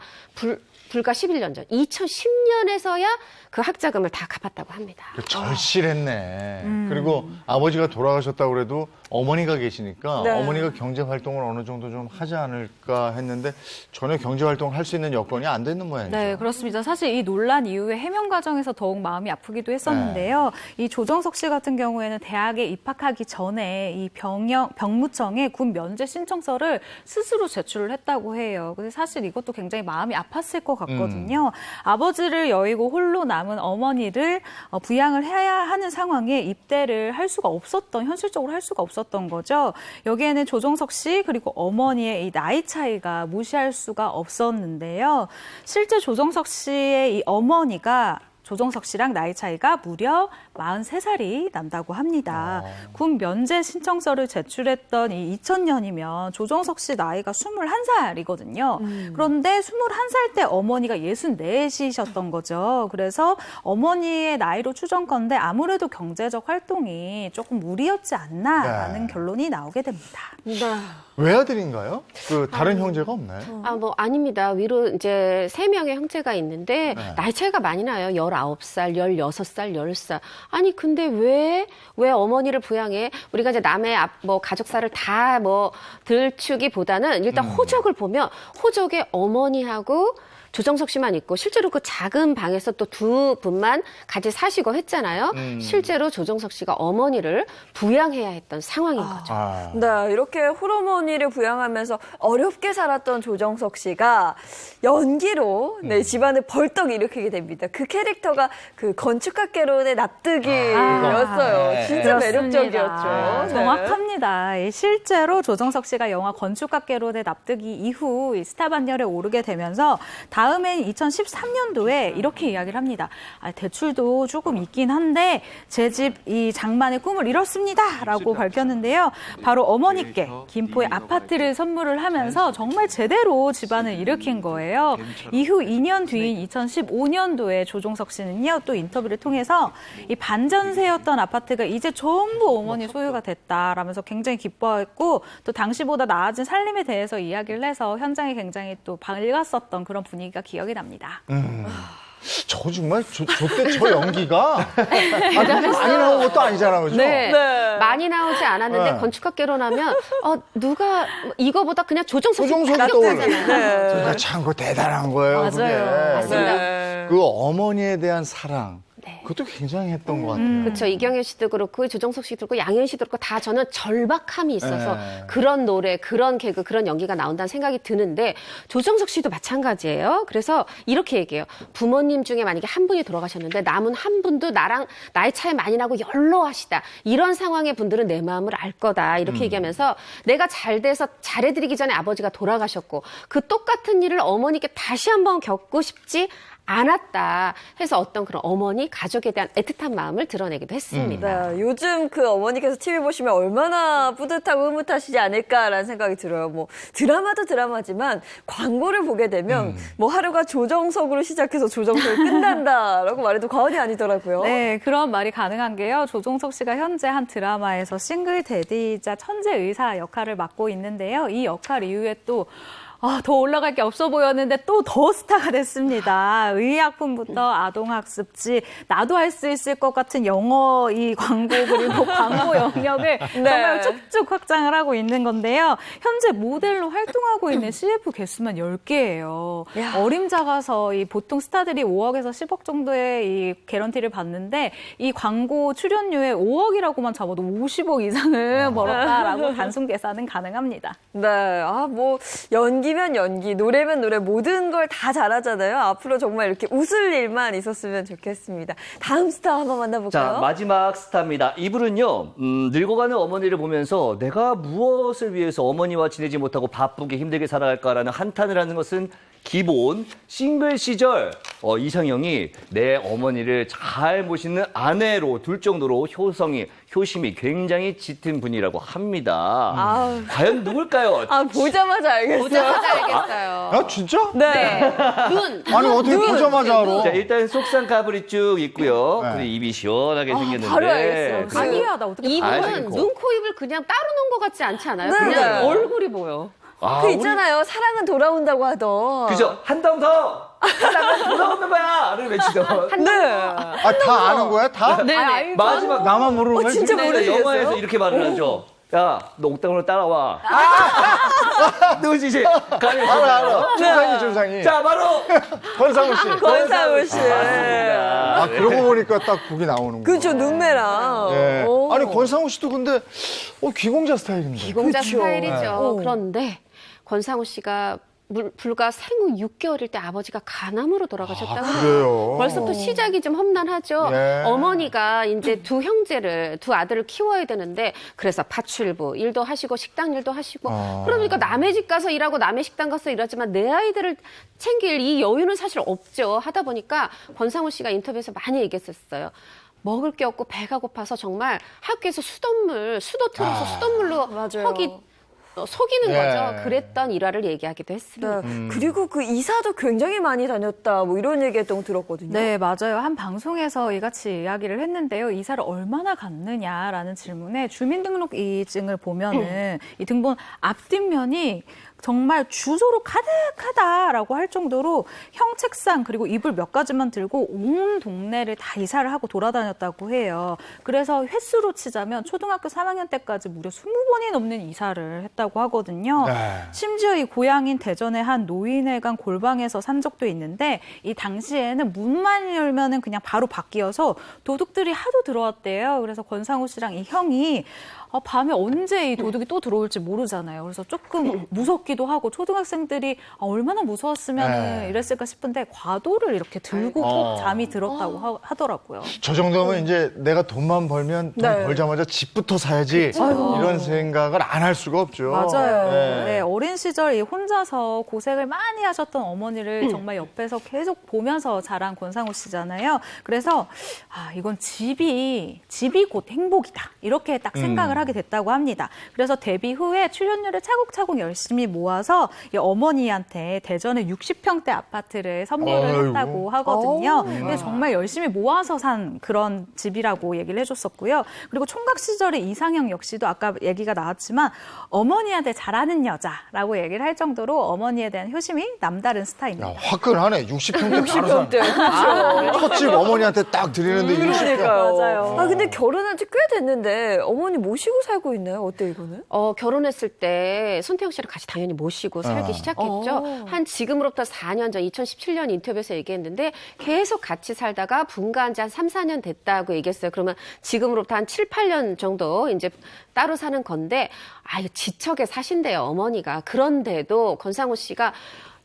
불과 11년 전 2010년에서야 그 학자금을 다 갚았다고 합니다. 절실했네. 그리고 아버지가 돌아가셨다고 그래도 어머니가 계시니까 네. 어머니가 경제 활동을 어느 정도 좀 하지 않을까 했는데 전혀 경제 활동을 할 수 있는 여건이 안 되는 모양이죠. 네, 그렇습니다. 사실 이 논란 이후에 해명 과정에서 더욱 마음이 아프기도 했었는데요. 이 조정석 씨 같은 경우에는 대학에 입학하기 전에 이 병무청에 군 면제 신청서를 스스로 제출을 했다고 해요. 근데 사실 이것도 굉장히 마음이 아팠을 것 같거든요. 아버지를 여의고 홀로 남은 어머니를 부양을 해야 하는 상황에 입대를 할 수가 없었던, 현실적으로 할 수가 없었던 거죠. 여기에는 조정석 씨 그리고 어머니의 이 나이 차이가 무시할 수가 없었는데요. 실제 조정석 씨의 이 어머니가 조정석 씨랑 나이 차이가 무려 43살이 난다고 합니다. 군 면제 신청서를 제출했던 이 2000년이면 조정석 씨 나이가 21살이거든요. 그런데 21살 때 어머니가 64이셨던 거죠. 그래서 어머니의 나이로 추정컨대 아무래도 경제적 활동이 조금 무리였지 않나라는 결론이 나오게 됩니다. 외아들인가요? 그 다른 형제가 없나요? 아닙니다. 위로 이제 3명의 형제가 있는데 나이 차이가 많이 나요. 19살, 16살, 10살. 아니 근데 왜 어머니를 부양해? 우리가 이제 남의 가족사를 다 들추기보다는 일단 호적을 보면 호적에 어머니하고 조정석 씨만 있고, 실제로 그 작은 방에서 또 2분만 같이 사시고 했잖아요. 실제로 조정석 씨가 어머니를 부양해야 했던 상황인 거죠. 네, 이렇게 홀어머니를 부양하면서 어렵게 살았던 조정석 씨가 연기로 집안을 벌떡 일으키게 됩니다. 그 캐릭터가 그 건축학개론의 납득이였어요. 진짜 매력적이었죠. 정확합니다. 실제로 조정석 씨가 영화 건축학개론의 납득이 이후 스타반열에 오르게 되면서 다음엔 2013년도에 이렇게 이야기를 합니다. 대출도 조금 있긴 한데 제 집 이 장만의 꿈을 이뤘습니다라고 밝혔는데요. 바로 어머니께 김포의 아파트를 선물을 하면서 정말 제대로 집안을 일으킨 거예요. 이후 2년 뒤인 2015년도에 조정석 씨는요, 또 인터뷰를 통해서 이 반전세였던 아파트가 이제 전부 어머니 소유가 됐다라면서 굉장히 기뻐했고, 또 당시보다 나아진 살림에 대해서 이야기를 해서 현장에 굉장히 또 밝았었던 그런 분위기가 기억이 납니다. 저 정말 저때 저 연기가 많이 나온 것도 아니잖아, 그죠? 네. 많이 나오지 않았는데 건축학개론 하면 누가 이거보다 그냥 조정석이 떠올라요. 정말 참 그거 대단한 거예요. 맞아요. 그게. 맞습니다. 그 어머니에 대한 사랑. 그것도 굉장히 했던 것 같아요. 그렇죠. 이경일 씨도 그렇고 조정석 씨도 그렇고 양희은 씨도 그렇고 다 저는 절박함이 있어서 그런 노래, 그런 개그, 그런 연기가 나온다는 생각이 드는데, 조정석 씨도 마찬가지예요. 그래서 이렇게 얘기해요. 부모님 중에 만약에 한 분이 돌아가셨는데 남은 한 분도 나랑 나이 차이 많이 나고 연로하시다. 이런 상황의 분들은 내 마음을 알 거다. 이렇게 얘기하면서 내가 잘 돼서 잘해드리기 전에 아버지가 돌아가셨고 그 똑같은 일을 어머니께 다시 한번 겪고 싶지 않았다 해서 어떤 그런 어머니, 가족에 대한 애틋한 마음을 드러내기도 했습니다. 네, 요즘 그 어머니께서 TV 보시면 얼마나 뿌듯하고 흐뭇하시지 않을까라는 생각이 들어요. 드라마도 드라마지만 광고를 보게 되면 하루가 조정석으로 시작해서 조정석이 끝난다라고 말해도 과언이 아니더라고요. 네, 그런 말이 가능한 게요. 조정석 씨가 현재 한 드라마에서 싱글 데디이자 천재 의사 역할을 맡고 있는데요. 이 역할 이후에 또 더 올라갈 게 없어 보였는데 또 더 스타가 됐습니다. 의약품부터 아동학습지, 나도 할 수 있을 것 같은 영어 이 광고 그리고 광고 영역을 정말 쭉쭉 확장을 하고 있는 건데요. 현재 모델로 활동하고 있는 CF 개수만 10개예요. 어림잡아서 이 보통 스타들이 5억에서 10억 정도의 이 개런티를 받는데 이 광고 출연료에 5억이라고만 잡아도 50억 이상을 벌었다라고 단순 계산은 가능합니다. 네, 뭐 연기면 연기, 노래면 노래 모든 걸 다 잘하잖아요. 앞으로 정말 이렇게 웃을 일만 있었으면 좋겠습니다. 다음 스타 한번 만나볼까요? 자, 마지막 스타입니다. 이분은요, 늙어가는 어머니를 보면서 내가 무엇을 위해서 어머니와 지내지 못하고 바쁘게 힘들게 살아갈까라는 한탄을 하는 것은 기본. 싱글 시절 이상형이 내 어머니를 잘 모시는 아내로 둘 정도로 효심이 굉장히 짙은 분이라고 합니다. 과연 누굴까요? 보자마자 알겠어요. 보자마자 알겠어요. 아, 진짜? 네. 눈. 아니, 어떻게 보자마자 알아? 자, 일단 속상 가불이 쭉 있고요. 그리고 입이 시원하게 생겼는데. 바로 알겠어. 강의하다 어떻게 이분은 눈, 코, 입을 그냥 따로 놓은 것 같지 않지 않아요? 네. 그냥 얼굴이 보여. 있잖아요. 사랑은 돌아온다고 하던. 그죠? 한 덩 더! 사랑은 돌아오는 거야! 를 외치던. 다 아는 거야? 다? 네. 마지막 나만 모르는 거야? 진짜 지금? 모르겠어요? 영화에서 이렇게 말을 하죠. 야, 너 옥당으로 따라와. 누구지? 알아. 조상이. 자, 바로 권상우 씨. 권상우 씨. 그러고 보니까 딱 곡이 나오는 거야. 그렇죠, 눈매랑. 예. 아니, 권상우 씨도 근데 귀공자 스타일인데. 기공자 스타일이죠. 그런데 권상우 씨가 불과 생후 6개월일 때 아버지가 간암으로 돌아가셨다고 그래요? 벌써부터 시작이 좀 험난하죠. 예. 어머니가 이제 두 아들을 키워야 되는데 그래서 파출부 일도 하시고 식당 일도 하시고 그러니까 남의 집 가서 일하고 남의 식당 가서 일하지만 내 아이들을 챙길 이 여유는 사실 없죠. 하다 보니까 권상우 씨가 인터뷰에서 많이 얘기했었어요. 먹을 게 없고 배가 고파서 정말 학교에서 수도 틀어서 수돗물로 속이는 거죠. 그랬던 일화를 얘기하기도 했습니다. 그리고 그 이사도 굉장히 많이 다녔다. 뭐 이런 얘기했던 거 들었거든요. 네, 맞아요. 한 방송에서 이같이 이야기를 했는데요. 이사를 얼마나 갔느냐라는 질문에 주민등록이증을 보면은 이 등본 앞뒷면이 정말 주소로 가득하다라고 할 정도로 형 책상 그리고 이불 몇 가지만 들고 온 동네를 다 이사를 하고 돌아다녔다고 해요. 그래서 횟수로 치자면 초등학교 3학년 때까지 무려 20번이 넘는 이사를 했다고 하거든요. 심지어 이 고향인 대전의 한 노인회관 골방에서 산 적도 있는데 이 당시에는 문만 열면은 그냥 바로 바뀌어서 도둑들이 하도 들어왔대요. 그래서 권상우 씨랑 이 형이 밤에 언제 이 도둑이 또 들어올지 모르잖아요. 그래서 조금 무섭기도 하고 초등학생들이 얼마나 무서웠으면 이랬을까 싶은데 과도를 이렇게 들고 꼭 잠이 들었다고 하더라고요. 저 정도면 이제 내가 돈만 벌면 돈 벌자마자 집부터 사야지 이런 생각을 안 할 수가 없죠. 맞아요. 네, 어린 시절 혼자서 고생을 많이 하셨던 어머니를 정말 옆에서 계속 보면서 자란 권상우 씨잖아요. 그래서 이건 집이 곧 행복이다. 이렇게 딱 생각을 하게 됐다고 합니다. 그래서 데뷔 후에 출연료를 차곡차곡 열심히 모아서 이 어머니한테 대전의 60평대 아파트를 선물을 했다고 하거든요. 근데 정말 열심히 모아서 산 그런 집이라고 얘기를 해줬었고요. 그리고 총각 시절의 이상형 역시도 아까 얘기가 나왔지만 어머니한테 잘하는 여자라고 얘기를 할 정도로 어머니에 대한 효심이 남다른 스타입니다. 화끈하네. 60평대 첫집 어머니한테 딱 드리는데 60평. 맞아요. 근데 결혼한 지 꽤 됐는데 어머니 모시고 살고 있나요? 어때요, 이거는? 결혼했을 때 손태영 씨를 같이 당연히 모시고 살기 시작했죠. 한 지금으로부터 4년 전 2017년 인터뷰에서 얘기했는데 계속 같이 살다가 분가한 지 한 3, 4년 됐다고 얘기했어요. 그러면 지금으로부터 한 7, 8년 정도 이제 따로 사는 건데 지척에 사신대요, 어머니가. 그런데도 권상우 씨가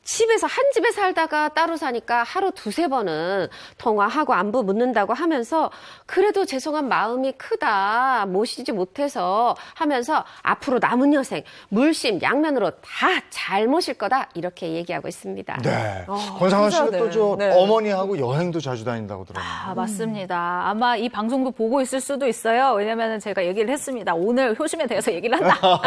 집에서 한 집에 살다가 따로 사니까 하루 2-3번은 통화하고 안부 묻는다고 하면서 그래도 죄송한 마음이 크다. 모시지 못해서 하면서 앞으로 남은 여생 물심 양면으로 다 잘 모실 거다. 이렇게 얘기하고 있습니다. 네. 권상우 씨가 또 어머니하고 여행도 자주 다닌다고 들었는데. 맞습니다. 아마 이 방송도 보고 있을 수도 있어요. 왜냐면 제가 얘기를 했습니다. 오늘 효심에 대해서 얘기를 한다.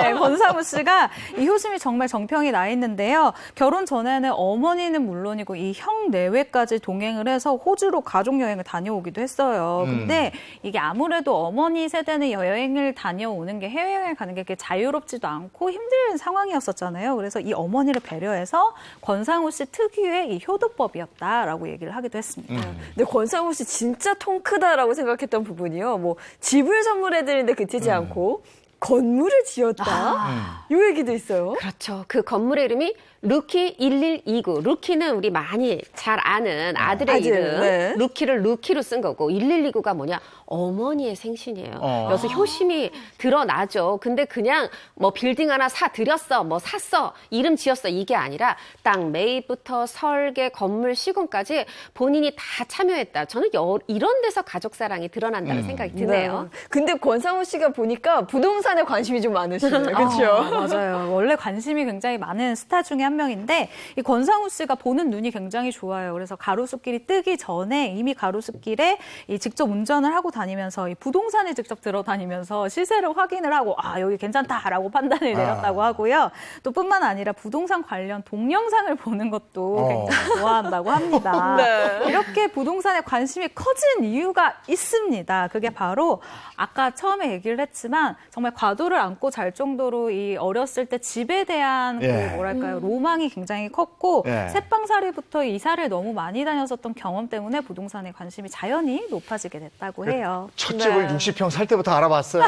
네, 권상우 씨가 이 효심이 정말 정평이 나 있는데 있는데요. 결혼 전에는 어머니는 물론이고 이 형 내외까지 동행을 해서 호주로 가족 여행을 다녀오기도 했어요. 근데 이게 아무래도 어머니 세대는 여행을 다녀오는 게 해외여행 가는 게 그렇게 자유롭지도 않고 힘든 상황이었었잖아요. 그래서 이 어머니를 배려해서 권상우 씨 특유의 이 효도법이었다라고 얘기를 하기도 했습니다. 근데 권상우 씨 진짜 통 크다라고 생각했던 부분이요. 뭐 집을 선물해드리는데 그치지 않고 건물을 지었다. 이 얘기도 있어요. 그렇죠. 그 건물의 이름이 루키 1129. 루키는 우리 많이 잘 아는 아들의 아들, 이름. 네. 루키를 루키로 쓴 거고 1129가 뭐냐? 어머니의 생신이에요. 그래서 효심이 드러나죠. 근데 그냥 뭐 빌딩 하나 사드렸어, 뭐 샀어, 이름 지었어 이게 아니라 땅 매입부터 설계, 건물 시공까지 본인이 다 참여했다. 저는 이런 데서 가족 사랑이 드러난다는 생각이 드네요. 네. 근데 권상우 씨가 보니까 부동산에 관심이 좀 많으시네요. 그렇죠? 맞아요. 원래 관심이 굉장히 많은 스타 중에 한 명인데 이 권상우 씨가 보는 눈이 굉장히 좋아요. 그래서 가로수길이 뜨기 전에 이미 가로수길에 이 직접 운전을 하고 다니면서 이 부동산에 직접 들어다니면서 시세를 확인을 하고 여기 괜찮다라고 판단을 내렸다고 하고요. 또 뿐만 아니라 부동산 관련 동영상을 보는 것도 굉장히 좋아한다고 합니다. 네. 이렇게 부동산에 관심이 커진 이유가 있습니다. 그게 바로 아까 처음에 얘기를 했지만 정말 과도를 안고 잘 정도로 이 어렸을 때 집에 대한 그 뭐랄까요 로망이 굉장히 컸고 새빵살이부터 이사를 너무 많이 다녔었던 경험 때문에 부동산에 관심이 자연히 높아지게 됐다고 해요. 첫 집을 60평 살 때부터 알아봤어요.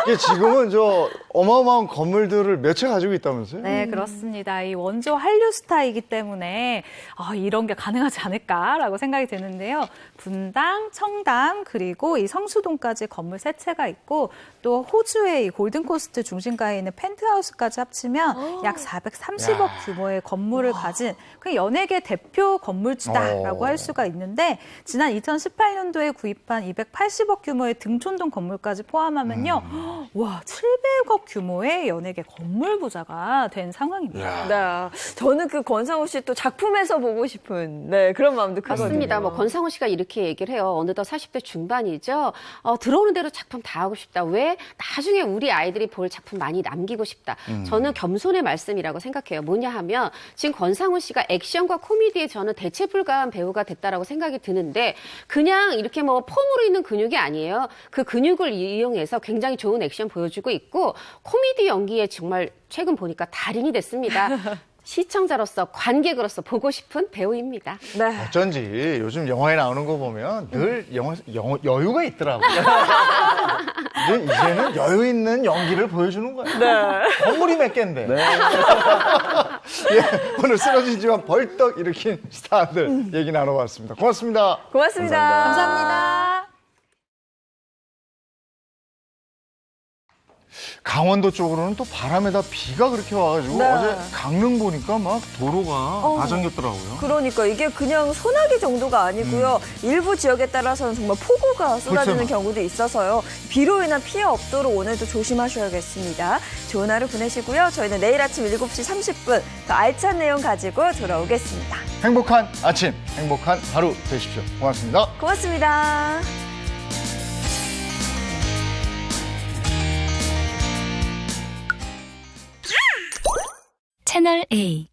이게 지금은 저 어마어마한 건물들을 몇 채 가지고 있다면서요? 네, 그렇습니다. 이 원조 한류 스타이기 때문에 이런 게 가능하지 않을까라고 생각이 드는데요. 분당, 청담, 그리고 이 성수동까지 건물 3채가 있고 또 호주의 이 골든코스트 중심가에 있는 펜트하우스까지 합치면 약 430억 규모의 건물을 가진 그 연예계 대표 건물주다라고 할 수가 있는데 지난 2018년도에 구입한 280억 규모의 등촌동 건물까지 포함하면요. 와, 700억 규모의 연예계 건물 부자가 된 상황입니다. 네. 저는 그 권상우 씨 또 작품에서 보고 싶은 그런 마음도 크거든요. 맞습니다. 뭐 권상우 씨가 이렇게 얘기를 해요. 어느덧 40대 중반이죠. 들어오는 대로 작품 다 하고 싶다. 왜? 나중에 우리 아이들이 볼 작품 많이 남기고 싶다. 저는 겸손의 말씀이라고 생각해요. 뭐냐 하면 지금 권상우 씨가 액션과 코미디에 저는 대체 불가한 배우가 됐다라고 생각이 드는데 그냥 이렇게 뭐 폼으로 있는 근육이 아니에요. 그 근육을 이용해서 굉장히 좋은 액션 보여주고 있고 코미디 연기에 정말 최근 보니까 달인이 됐습니다. 시청자로서 관객으로서 보고 싶은 배우입니다. 네. 어쩐지 요즘 영화에 나오는 거 보면 늘 여유가 있더라고요. 이제는 여유 있는 연기를 보여주는 거예요. 네. 건물이 몇 개인데. 오늘 쓰러지지만 벌떡 일으킨 스타들 얘기 나눠봤습니다. 고맙습니다. 고맙습니다. 감사합니다. 강원도 쪽으로는 또 바람에다 비가 그렇게 와가지고 어제 강릉 보니까 막 도로가 다 잠겼더라고요. 그러니까 이게 그냥 소나기 정도가 아니고요. 일부 지역에 따라서는 정말 폭우가 쏟아지는 경우도 있어서요. 비로 인한 피해 없도록 오늘도 조심하셔야겠습니다. 좋은 하루 보내시고요. 저희는 내일 아침 7시 30분 더 알찬 내용 가지고 돌아오겠습니다. 행복한 아침, 행복한 하루 되십시오. 고맙습니다. 고맙습니다. 채널 A